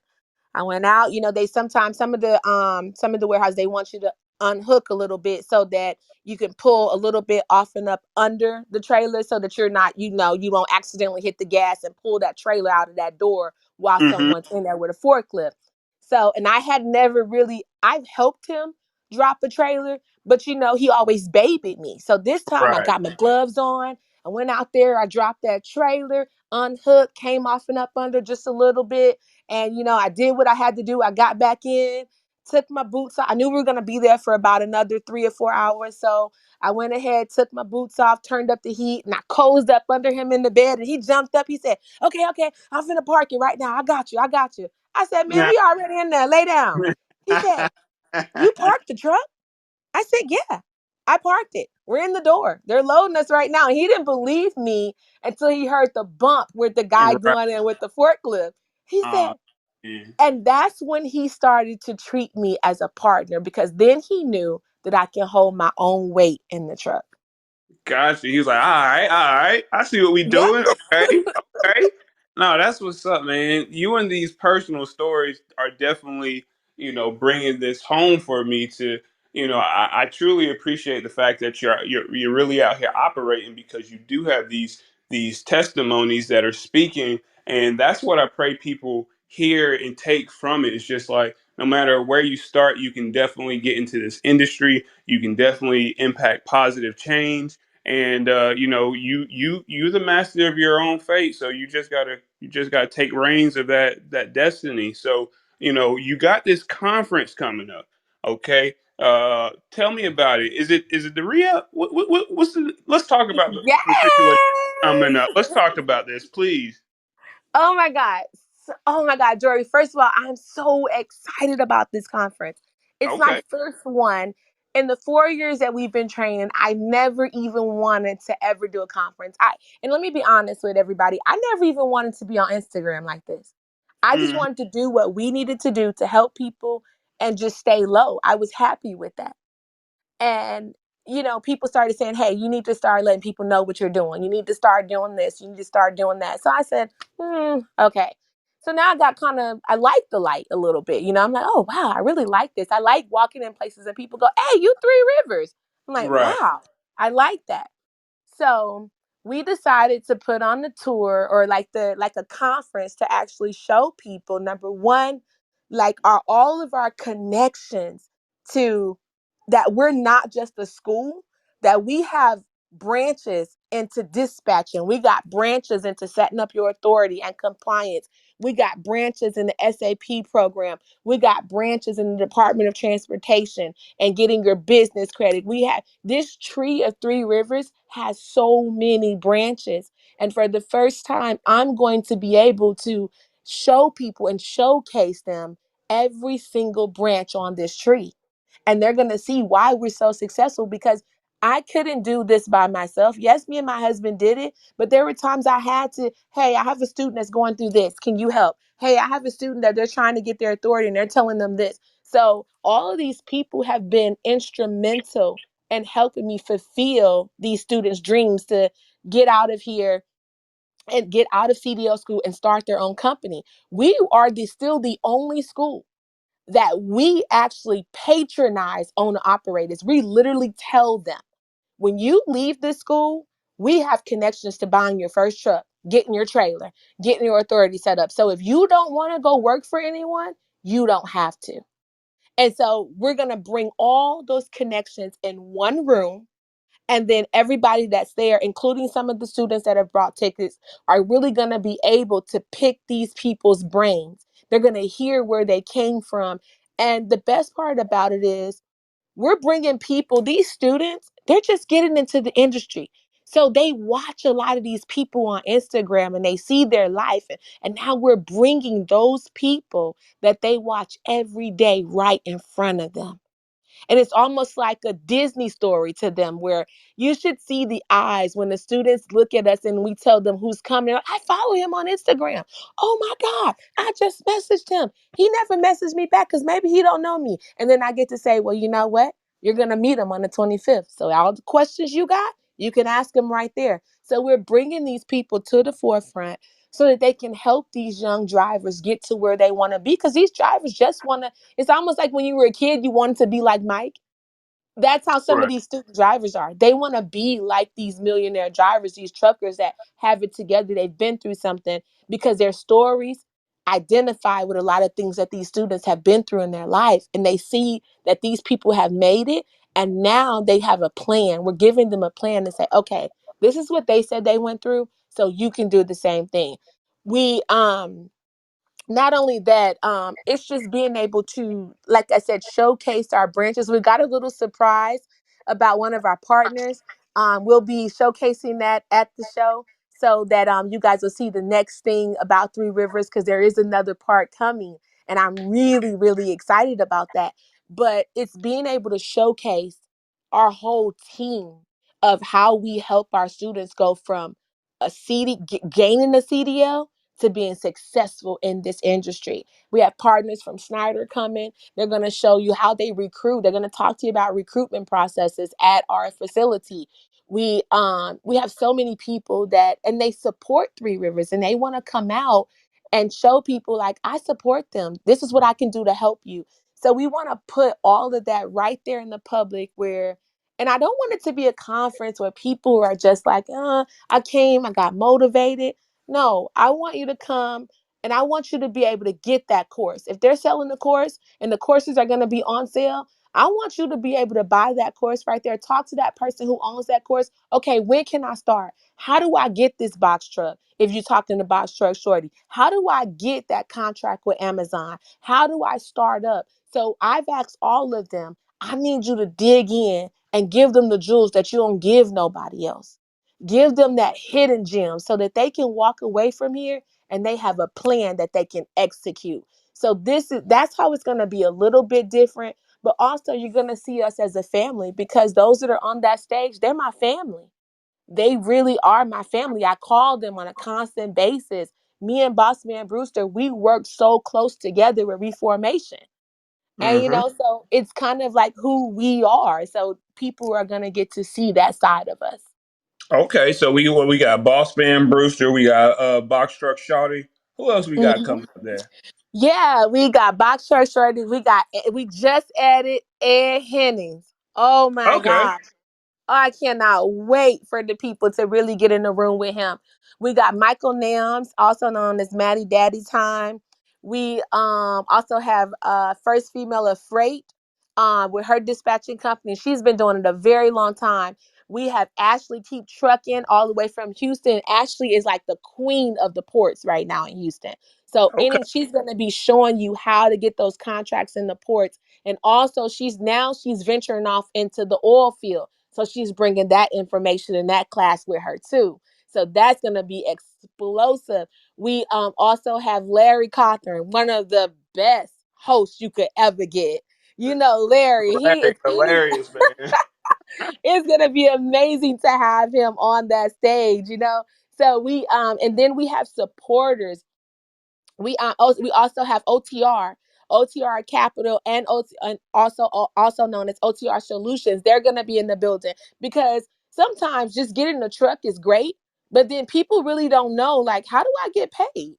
I went out. They sometimes some of the warehouse they want you to unhook a little bit so that you can pull a little bit off and up under the trailer so that you're not, you won't accidentally hit the gas and pull that trailer out of that door while Mm-hmm. someone's in there with a forklift. So, and I had never really I've helped him drop a trailer, but he always babied me. So this time I Right. got my gloves on. I went out there, I dropped that trailer, unhooked, came off and up under just a little bit, and I did what I had to do. I got back in, took my boots off. I knew we were gonna be there for about another 3 or 4 hours. So I went ahead, took my boots off, turned up the heat, and I cozy up under him in the bed. And he jumped up. He said, okay, okay, I'm finna park it right now. I got you. I got you. I said, man, we already in there. Lay down. He said, you parked the truck? I said, yeah, I parked it. We're in the door. They're loading us right now. And he didn't believe me until he heard the bump with the guy Right. going in with the forklift. He said, Uh, yeah. and that's when he started to treat me as a partner because then he knew that I can hold my own weight in the truck. Gotcha. He was like, all right, all right. I see what we Yeah. doing. Okay, okay. No, that's what's up, man. You and these personal stories are definitely, bringing this home for me to, I truly appreciate the fact that you're really out here operating because you do have these testimonies that are speaking, and that's what I pray people hear and take from it. It's just like no matter where you start, you can definitely get into this industry. You can definitely impact positive change, and you're the master of your own fate, so you just gotta take reins of that destiny. So you got this conference coming up. Okay, tell me about it. Is it the Rio? What's the Let's talk about the situation Yes. coming up. Let's talk about this, please. Oh my God. Oh my God, Jory. First of all, I'm so excited about this conference. It's my Okay. first one. In the 4 years that we've been training, I never even wanted to ever do a conference. And let me be honest with everybody, I never even wanted to be on Instagram like this. I just Hmm. wanted to do what we needed to do to help people and just stay low. I was happy with that. And, people started saying, hey, you need to start letting people know what you're doing. You need to start doing this. You need to start doing that. So I said, okay. So now I like the light a little bit. I'm like, oh, wow, I really like this. I like walking in places and people go, hey, you Three Rivers. I'm like, Right. wow, I like that. So we decided to put on the tour, or like a conference, to actually show people, number one, like, are all of our connections to that we're not just a school, that we have branches into dispatching. We got branches into setting up your authority and compliance. We got branches in the SAP program. We got branches in the Department of Transportation and getting your business credit. We have this tree of Three Rivers has so many branches. And for the first time, I'm going to be able to show people and showcase them every single branch on this tree. And they're going to see why we're so successful, because I couldn't do this by myself. Yes, me and my husband did it, but there were times I had to, hey, I have a student that's going through this. Can you help? Hey, I have a student that they're trying to get their authority and they're telling them this. So all of these people have been instrumental in helping me fulfill these students' dreams to get out of here and get out of CDL school and start their own company. We are still the only school that we actually patronize owner operators. We literally tell them, when you leave this school, we have connections to buying your first truck, getting your trailer, getting your authority set up. So if you don't want to go work for anyone, you don't have to. And so we're going to bring all those connections in one room. And then everybody that's there, including some of the students that have brought tickets, are really going to be able to pick these people's brains. They're going to hear where they came from. And the best part about it is, we're bringing people, these students, they're just getting into the industry. So they watch a lot of these people on Instagram and they see their life. And now we're bringing those people that they watch every day right in front of them. And it's almost like a Disney story to them, where you should see the eyes when the students look at us and we tell them who's coming. Like, I follow him on Instagram. Oh my God, I just messaged him. He never messaged me back because maybe he don't know me. And then I get to say, well, you know what? You're going to meet him on the 25th. So all the questions you got, you can ask him right there. So we're bringing these people to the forefront so that they can help these young drivers get to where they want to be. Because these drivers just want to, it's almost like when you were a kid, you wanted to be like Mike. That's how some of Right. these student drivers are. They want to be like these millionaire drivers, these truckers that have it together. They've been through something, because their stories identify with a lot of things that these students have been through in their life. And they see that these people have made it. And now they have a plan. We're giving them a plan to say, okay, this is what they said they went through. So you can do the same thing. We, not only that, it's just being able to, like I said, showcase our branches. We got a little surprise about one of our partners. We'll be showcasing that at the show, so that you guys will see the next thing about Three Rivers, because there is another part coming. And I'm really, really excited about that. But it's being able to showcase our whole team of how we help our students go from gaining a CDL to being successful in this industry. We have partners from Snyder coming. They're going to show you how they recruit. They're going to talk to you about recruitment processes at our facility. We have so many people that, and they support Three Rivers, and they want to come out and show people, like, I support them. This is what I can do to help you. So we want to put all of that right there in the public, where, and I don't want it to be a conference where people are just like, I came, I got motivated. No, I want you to come, and I want you to be able to get that course. If they're selling the course and the courses are going to be on sale, I want you to be able to buy that course right there. Talk to that person who owns that course. Okay, when can I start? How do I get this box truck? If you're talking to Box Truck Shorty, how do I get that contract with Amazon? How do I start up? So I've asked all of them, I need you to dig in and give them the jewels that you don't give nobody else. Give them that hidden gem so that they can walk away from here and they have a plan that they can execute. So that's how it's going to be a little bit different, but also you're going to see us as a family, because those that are on that stage, they're my family. They really are my family. I call them on a constant basis. Me and Boss Man Brewster, we work so close together with Reformation. And Hmm. so it's kind of like who we are. So people are gonna get to see that side of us. Okay, so we got Boss Man Brewster, we got Box Truck Shawty. Who else we got Mhm. coming up there? Yeah, we got box short shorty. We just added Ed Hennings. Oh my Okay. God. I cannot wait for the people to really get in the room with him. We got Michael Nams, also known as Maddie Daddy Time. We also have first female of freight with her dispatching company. She's been doing it a very long time. We have Ashley Keep Trucking all the way from Houston. Ashley is like the queen of the ports right now in Houston. So Okay. she's going to be showing you how to get those contracts in the ports. And also she's venturing off into the oil field. So she's bringing that information in that class with her too. So that's going to be explosive. We also have Larry Cawthorn, one of the best hosts you could ever get. Larry, he Hilarious, man. it's going to be amazing to have him on that stage. So and then we have supporters. We also have OTR Capital, and also known as OTR Solutions. They're going to be in the building, because sometimes just getting a truck is great, but then people really don't know, like, how do I get paid?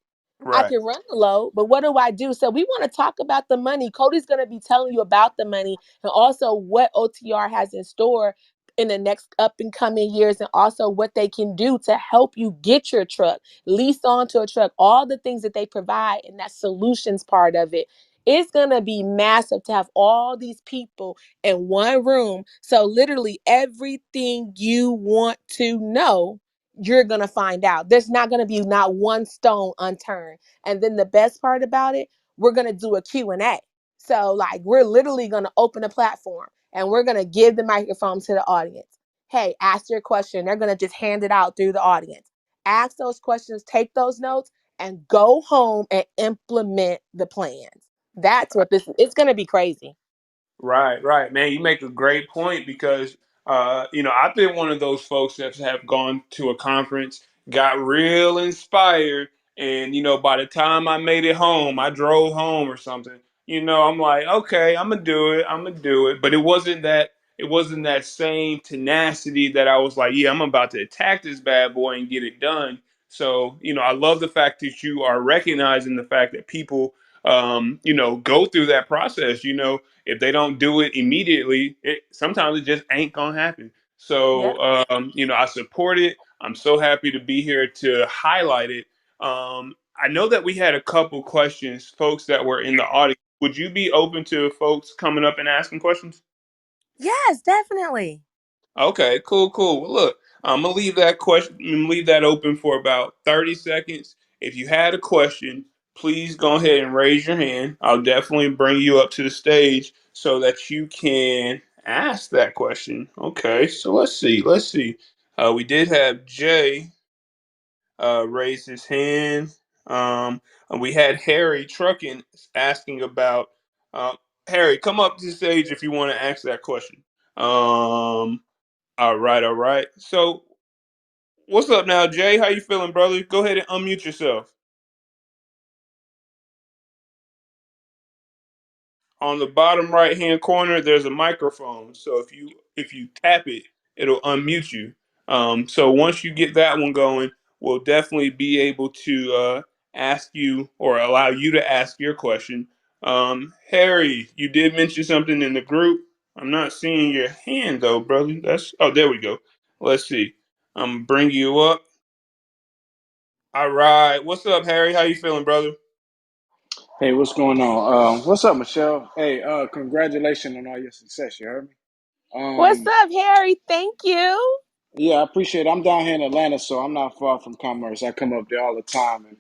I Right. can run the load, but what do I do? So we want to talk about the money. Cody's going to be telling you about the money, and also what OTR has in store in the next up and coming years, and also what they can do to help you get your truck leased onto a truck, all the things that they provide, and that solutions part of it. It's going to be massive to have all these people in one room. So, literally, everything you want to know, you're going to find out. There's not going to be not one stone unturned. And then the best part about it, we're going to do a Q&A. So, like, we're literally going to open a platform, and we're going to give the microphone to the audience. Hey, ask your question. They're going to just hand it out through the audience. Ask those questions, take those notes, and go home and implement the plans. That's what this it's going to be crazy. Right, right, man. You make a great point because I've been one of those folks that have gone to a conference, got real inspired, and by the time I made it home, I drove home or something. I'm like, okay, I'm gonna do it, I'm gonna do it. But it wasn't that same tenacity that I was like, yeah, I'm about to attack this bad boy and get it done. So, I love the fact that you are recognizing the fact that people go through that process. If they don't do it immediately, sometimes it just ain't gonna happen. Yeah. So, I support it. I'm so happy to be here to highlight it. I know that we had a couple questions, folks that were in the audience. Would you be open to folks coming up and asking questions? Yes, definitely. Okay, cool, cool. Well, look, I'm gonna leave that question, leave that open for about 30 seconds. If you had a question, please go ahead and raise your hand. I'll definitely bring you up to the stage so that you can ask that question. Okay, so let's see, let's see. We did have Jay raise his hand. And we had Harry Trucking asking about. Uh, Harry, come up to the stage if you want to ask that question. All right, all right. So, what's up now, Jay? How you feeling, brother? Go ahead and unmute yourself. On the bottom right hand corner, there's a microphone. So if you tap it, it'll unmute you. So once you get that one going, we'll definitely be able to ask you or allow you to ask your question. Harry, you did mention something in the group. I'm not seeing your hand though, brother. There we go. Let's see. I'm gonna bring you up. All right. What's up, Harry? How you feeling, brother? Hey, what's going on? What's up, Michelle? Hey, congratulations on all your success. You heard me? What's Um, up, Harry? Thank you. yeah, I appreciate it. I'm down here in Atlanta, so I'm not far from Commerce. I come up there all the time and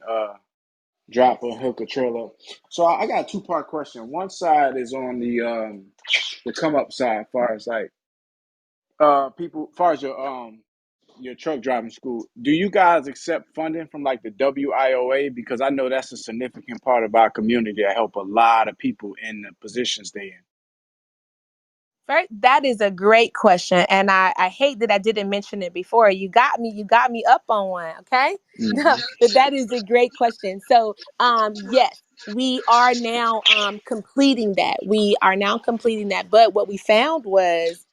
drop a hook a trailer. So I got a two-part question. One side is on the come up side, far as like people, far as your your truck driving school, do you guys accept funding from like the WIOA? Because I know that's a significant part of our community that help a lot of people in the positions they in. First, that is a great question. And I hate that I didn't mention it before. You got me up on one, okay? No, Hmm. but that is a great question. So yes, we are now completing that. We are now completing that. But what we found was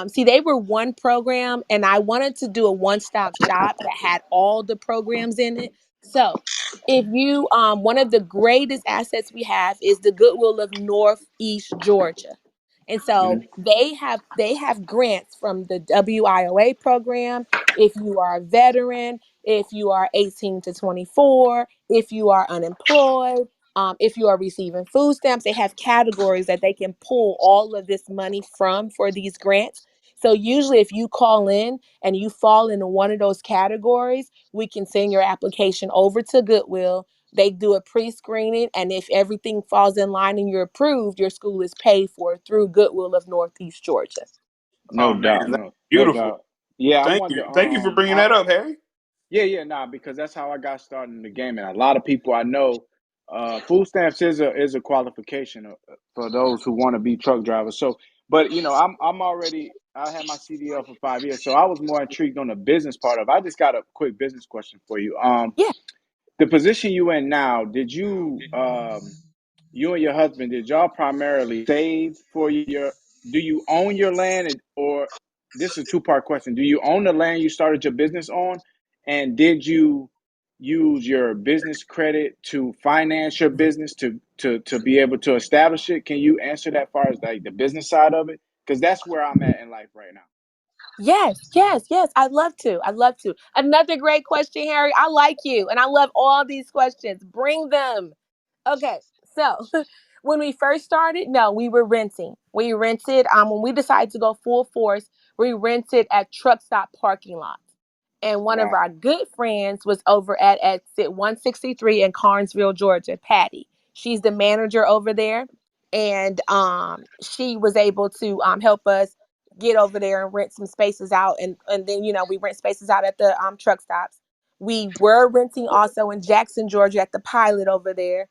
see, they were one program, and I wanted to do a one-stop shop that had all the programs in it. So, if you, one of the greatest assets we have is the Goodwill of Northeast Georgia, and so Hmm. they have grants from the WIOA program. If you are a veteran, if you are 18 to 24, if you are unemployed, if you are receiving food stamps, they have categories that they can pull all of this money from for these grants. So usually, if you call in and you fall into one of those categories, we can send your application over to Goodwill. They do a pre-screening, and if everything falls in line and you're approved, your school is paid for through Goodwill of Northeast Georgia. No Oh doubt, man, that's no beautiful. doubt. Yeah, I Thank wonder. you. Thank you for bringing that up, Harry. Yeah, yeah, nah, because that's how I got started in the game, and a lot of people I know, food stamps is a qualification for those who want to be truck drivers. So, but I'm already I had my CDL for 5 years, so I was more intrigued on the business part of. I just got a quick business question for you. Yeah. The position you in now, did you you and your husband, did y'all primarily save for your, do you own your land, or this is a two-part question. Do you own the land you started your business on? And did you use your business credit to finance your business to be able to establish it? Can you answer that far as like the business side of it? Because that's where I'm at in life right now. Yes, yes, yes. I'd love to. I'd love to. Another great question, Harry. I like you, and I love all these questions. Bring them. Okay, so when we first started, no, we were renting. We rented. When we decided to go full force, we rented at truck stop parking lots. And one of Wow. our good friends was over at exit 163 in Carnesville, Georgia, Patty. She's the manager over there, and she was able to help us get over there and rent some spaces out, and then we rent spaces out at the truck stops. We were renting also in Jackson, Georgia, at the pilot over there,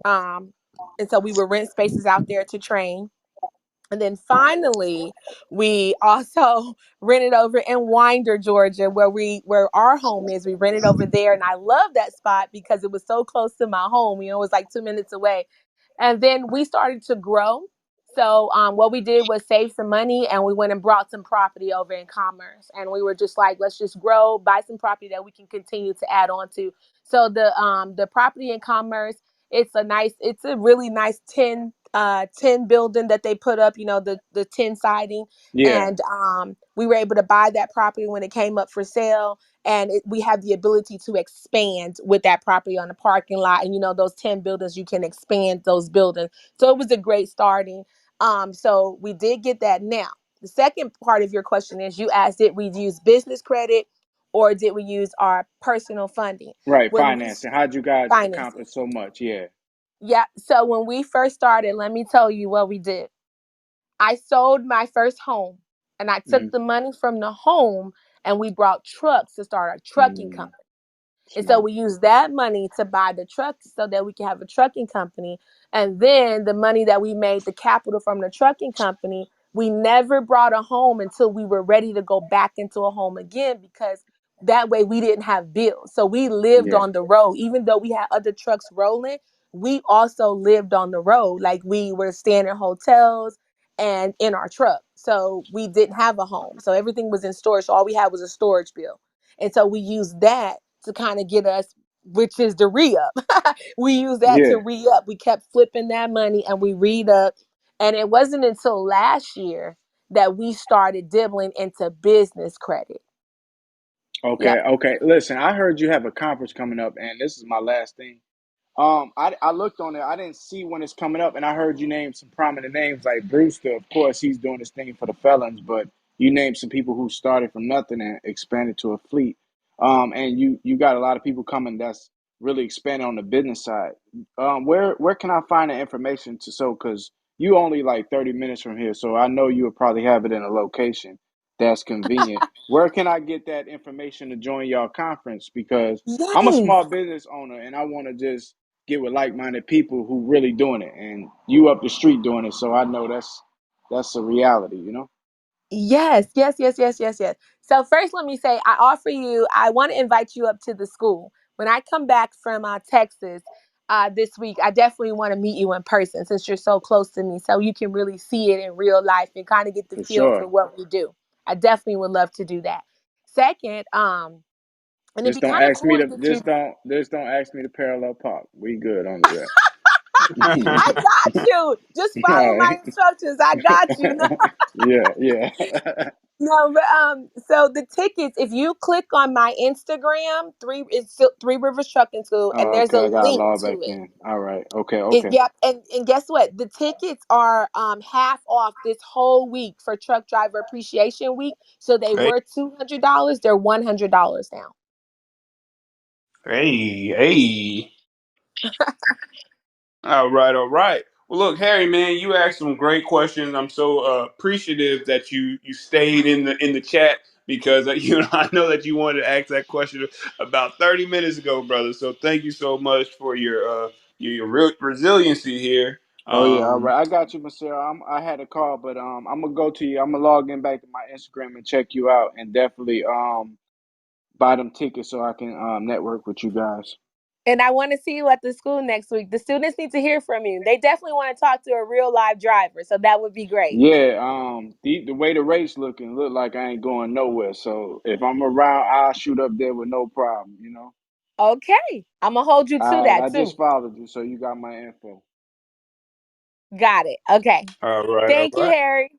um, and so we would rent spaces out there to train. And then finally, we also rented over in Winder, Georgia, where our home is. We rented over there, and I love that spot because it was so close to my home. It was like 2 minutes away. And then we started to grow. So what we did was save some money, and we went and brought some property over in Commerce. And we were just like, let's just grow, buy some property that we can continue to add on to. So the property in Commerce, it's a really nice 10 building that they put up, the 10 siding. Yeah, And we were able to buy that property when it came up for sale, and we have the ability to expand with that property on the parking lot. And those 10 buildings, you can expand those buildings. So it was a great starting. So we did get that. Now the second part of your question is, you asked, did we use business credit or did we use our personal funding right. when we Financing. How'd you guys financing? accomplish so much? Yeah. Yeah, so when we first started, let me tell you what we did. I sold my first home, and I took Mm-hmm. the money from the home, and we brought trucks to start a trucking Mm, company. And so smart. we used that money to buy the trucks so that we can have a trucking company. And then the money that we made, the capital from the trucking company, we never brought a home until we were ready to go back into a home again, because that way we didn't have bills. So we lived Yeah. on the road. Even though we had other trucks rolling, we also lived on the road. Like, we were staying in hotels and in our truck. So we didn't have a home. So everything was in storage. So all we had was a storage bill. And so we used that to kind of get us, which is the re-up. We used that to Yeah. re-up. We kept flipping that money and we re-up. And it wasn't until last year that we started dibbling into business credit. Okay. Yep. Okay. Listen, I heard you have a conference coming up, and this is my last thing. I looked on it. I didn't see when it's coming up, and I heard you name some prominent names like Brewster. Of course, he's doing this thing for the felons, but you named some people who started from nothing and expanded to a fleet. And you got a lot of people coming that's really expanding on the business side. Where can I find the information to? So, because you only like 30 minutes from here, so I know you would probably have it in a location. That's convenient. Where can I get that information to join y'all conference? Because I'm a Yes. small business owner and I want to just get with like-minded people who really doing it, and you up the street doing it. So I know that's a reality, you know. Yes, yes, yes, yes, yes, yes. So first, let me say, I want to invite you up to the school. When I come back from Texas this week, I definitely want to meet you in person since you're so close to me, so you can really see it in real life and kind of get the For feel for sure. what we do. I definitely would love to do that. Second, and it'd Just be don't kind of ask me cool to to get you. just don't ask me to parallel park. We good under I that. got you. Just All follow my right. instructions. I got you. Yeah, yeah. No, but so the tickets, if you click on my Instagram, Three Rivers Trucking School, and Oh, there's okay, a I got to link log to back it. in. All right. Okay, It okay. Yep, and guess what? The tickets are half off this whole week for Truck Driver Appreciation Week. So they Hey, were $200, they're $100 now. hey, hey. All right, all right. Well, look, Harry, man, you asked some great questions. I'm so appreciative that you stayed in the chat because I know that you wanted to ask that question about 30 minutes ago, brother. So thank you so much for your resiliency here. Oh yeah, all Um, right. I got you, Marcel. I had a call, but I'm gonna go to you. I'm gonna log in back to my Instagram and check you out, and definitely buy them tickets so I can network with you guys. And I want to see you at the school next week. The students need to hear from you. They definitely want to talk to a real live driver. So that would be great. Yeah, the way the race looking look like I ain't going nowhere. So if I'm around, I'll shoot up there with no problem. You know. Okay. I'm going to hold you to All right, that I just too. followed you, so you got my info. Got it. Okay. all right, all Thank you, right. Harry.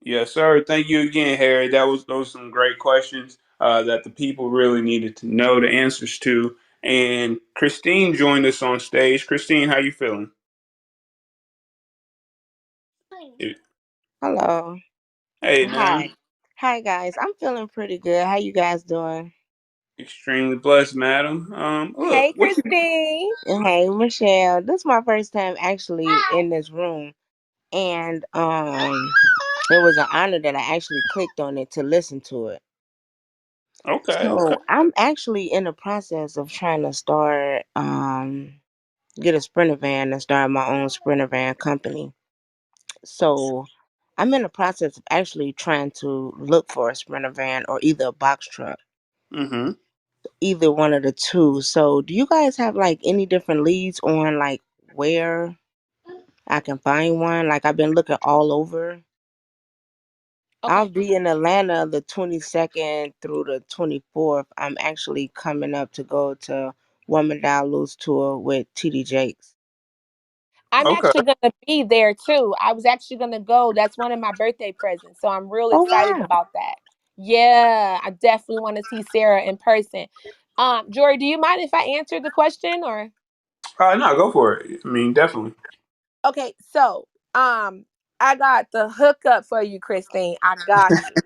Yes, sir. Thank you again, Harry. Those some great questions that the people really needed to know the answers to. And Christine joined us on stage. Christine, how you feeling? Hello. Hey, Hi. ma'am. Hi guys. I'm feeling pretty good. How you guys doing? Extremely blessed, madam. Look, Hey, what you? Christine. Hey Michelle. This is my first time actually in this room. And it was an honor that I actually clicked on it to listen to it. Okay, okay. So I'm actually in the process of trying to start get a sprinter van and start my own sprinter van company. So I'm in the process of actually trying to look for a sprinter van or either a box truck. Mm-hmm. Either one of the two. So, do you guys have like any different leads on like where I can find one? Like I've been looking all over. I'll Okay. be in Atlanta the 22nd through the 24th. I'm actually coming up to go to Woman Down Loose tour with TD Jakes. I'm Okay. actually going to be there too. I was actually going to go. That's one of my birthday presents. So I'm real Oh excited wow. about that. Yeah, I definitely want to see Sarah in person. Jory, do you mind if I answer the question or? No, go for it. I mean, definitely. Okay, so I got the hookup for you, Christine. I got you.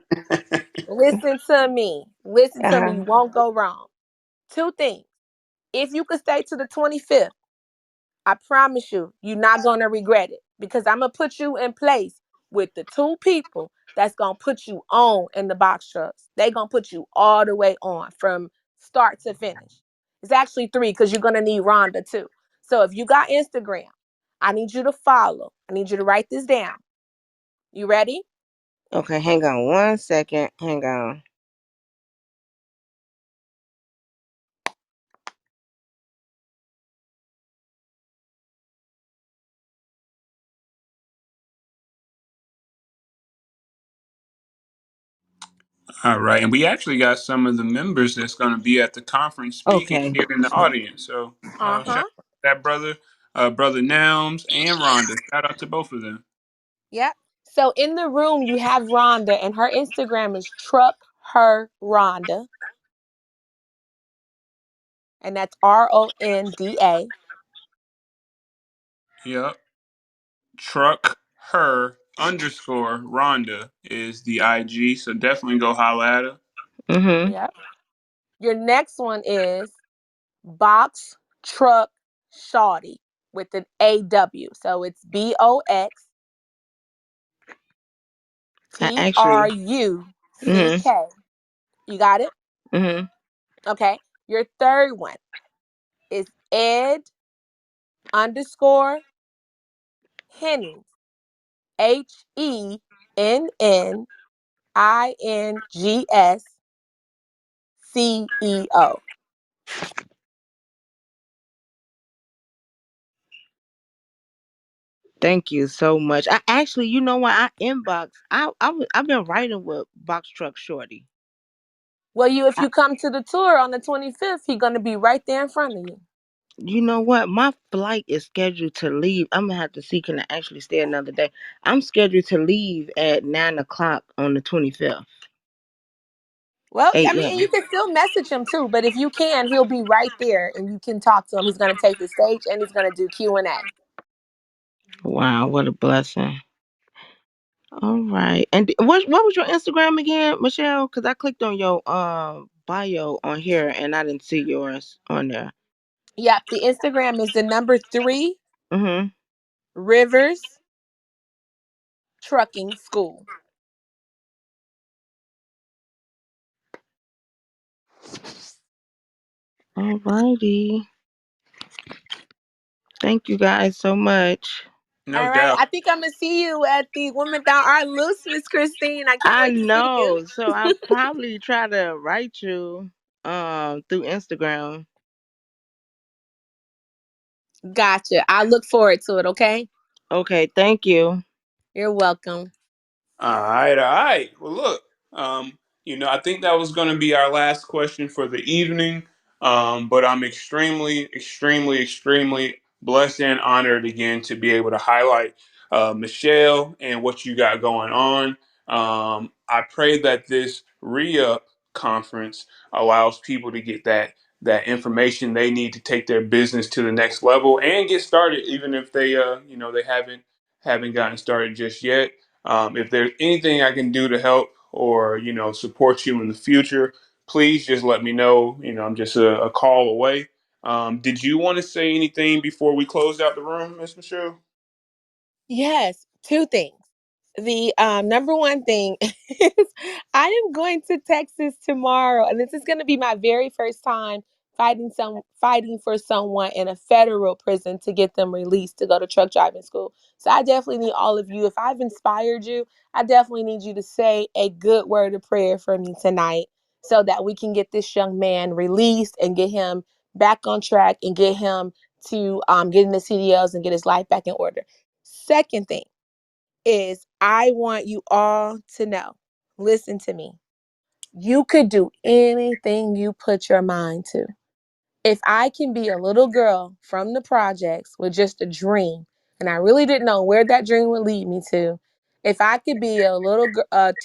Listen to me. Listen to me. Uh-huh. You won't go wrong. Two things. If you could stay to the 25th, I promise you, you're not going to regret it because I'm going to put you in place with the two people that's going to put you on in the box trucks. They going to put you all the way on from start to finish. It's actually three because you're going to need Rhonda too. So if you got Instagram, I need you to follow. I need you to write this down. You ready? Okay, hang on one second. Hang on. All right, and we actually got some of the members that's going to be at the conference speaking Okay. here in the audience. So, Uh shout huh. out to that brother, brother Nelms and Rhonda. Shout out to both of them. Yep. So in the room, you have Rhonda, and her Instagram is Truck Her Rhonda, and that's Ronda. Yep. Truck her underscore Rhonda is the IG. So definitely go holla at her. Mhm. Yep. Your next one is Box Truck Shawty with an AW. So it's BOX I T R actually. U C Mhm. K. You got it? Mhm. Okay. Your third one is Ed underscore Hennings. HENNINGSCEO. Thank you so much. I actually, you know what? I've been writing with Box Truck Shorty. Well, if you come to the tour on the 25th, he's gonna be right there in front of you. You know what? My flight is scheduled to leave. I'm gonna have to see can I actually stay another day. I'm scheduled to leave at 9 o'clock on the 25th. Well, I mean, and you AM. can still message him too, but if you can, he'll be right there and you can talk to him. He's gonna take the stage and he's gonna do Q&A. Wow, what a blessing. All right. And what was your Instagram again, Michelle? Because I clicked on your bio on here and I didn't see yours on there. Yep, the Instagram is the number 3 Mm-hmm. Rivers Trucking School. All righty. Thank you guys so much. No All right. doubt. I think I'm gonna see you at the Women Down Are Loose, Miss Christine. I can't I wait to see you. know. So I'll probably try to write you through Instagram. Gotcha. I look forward to it, okay? Okay, thank you. You're welcome. All right, all right. Well, look, I think that was going to be our last question for the evening. But I'm extremely, extremely, extremely blessed and honored again to be able to highlight Michelle and what you got going on. I pray that this re-up conference allows people to get that information they need to take their business to the next level and get started, even if they haven't gotten started just yet. If there's anything I can do to help or support you in the future, please just let me know. I'm just a call away. Did you want to say anything before we close out the room, Miss Michelle? Yes, two things. The number one thing is I am going to Texas tomorrow, and this is going to be my very first time fighting for someone in a federal prison to get them released to go to truck driving school. So I definitely need all of you. If I've inspired you, I definitely need you to say a good word of prayer for me tonight so that we can get this young man released and get him back on track and get him to get in the CDLs and get his life back in order. Second thing is I want you all to know, listen to me. You could do anything you put your mind to. If I can be a little girl from the projects with just a dream, and I really didn't know where that dream would lead me to, if I could be a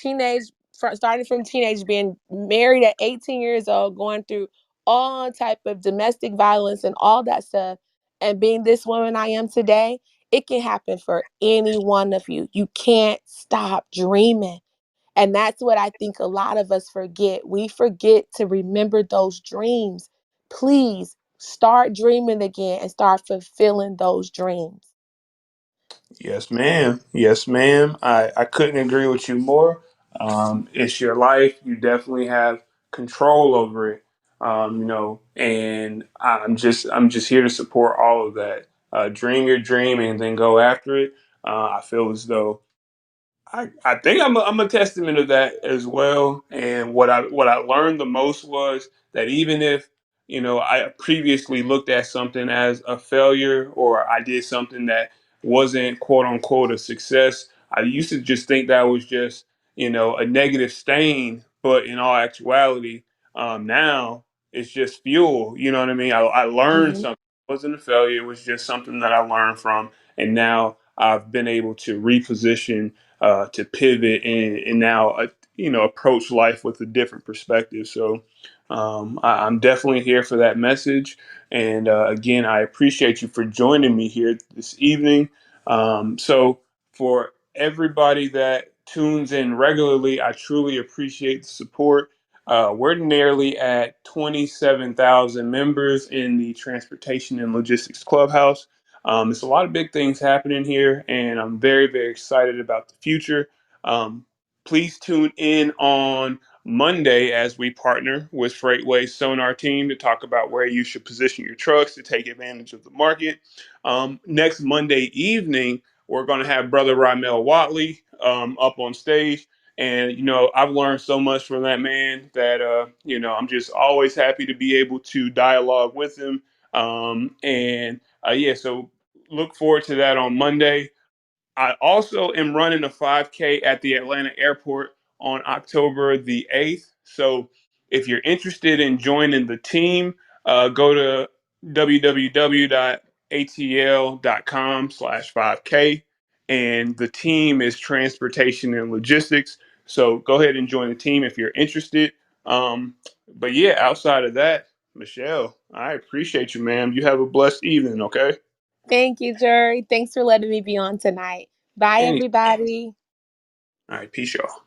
teenage, starting from teenage, being married at 18 years old, going through all type of domestic violence and all that stuff, and being this woman I am today, it can happen for any one of you. You can't stop dreaming. And that's what I think a lot of us forget. We forget to remember those dreams. Please start dreaming again and start fulfilling those dreams. Yes, ma'am. Yes, ma'am. I couldn't agree with you more. It's your life. You definitely have control over it. And I'm just here to support all of that. Dream your dream and then go after it. I feel as though I think I'm a testament of that as well. And what I learned the most was that even if I previously looked at something as a failure or I did something that wasn't quote unquote a success, I used to just think that was just a negative stain. But in all actuality, now it's just fuel. You know what I mean? I learned Mhm. something. It wasn't a failure. It was just something that I learned from, and now I've been able to reposition to pivot and now approach life with a different perspective. So I'm definitely here for that message. And again, I appreciate you for joining me here this evening. So for everybody that tunes in regularly, I truly appreciate the support. We're nearly at 27,000 members in the Transportation and Logistics Clubhouse. There's a lot of big things happening here, and I'm very, very excited about the future. Um, Please tune in on Monday as we partner with Freightway's Sonar team to talk about where you should position your trucks to take advantage of the market. Next Monday evening, we're going to have Brother Rymel Watley up on stage. And, I've learned so much from that man that, I'm just always happy to be able to dialogue with him. So look forward to that on Monday. I also am running a 5K at the Atlanta airport on October the 8th. So if you're interested in joining the team, go to www.atl.com/5K. And the team is Transportation and Logistics. So go ahead and join the team if you're interested. But yeah, outside of that, Michelle, I appreciate you, ma'am. You have a blessed evening, okay? Thank you, Jerry. Thanks for letting me be on tonight. Bye, Any. everybody. All right, peace, y'all.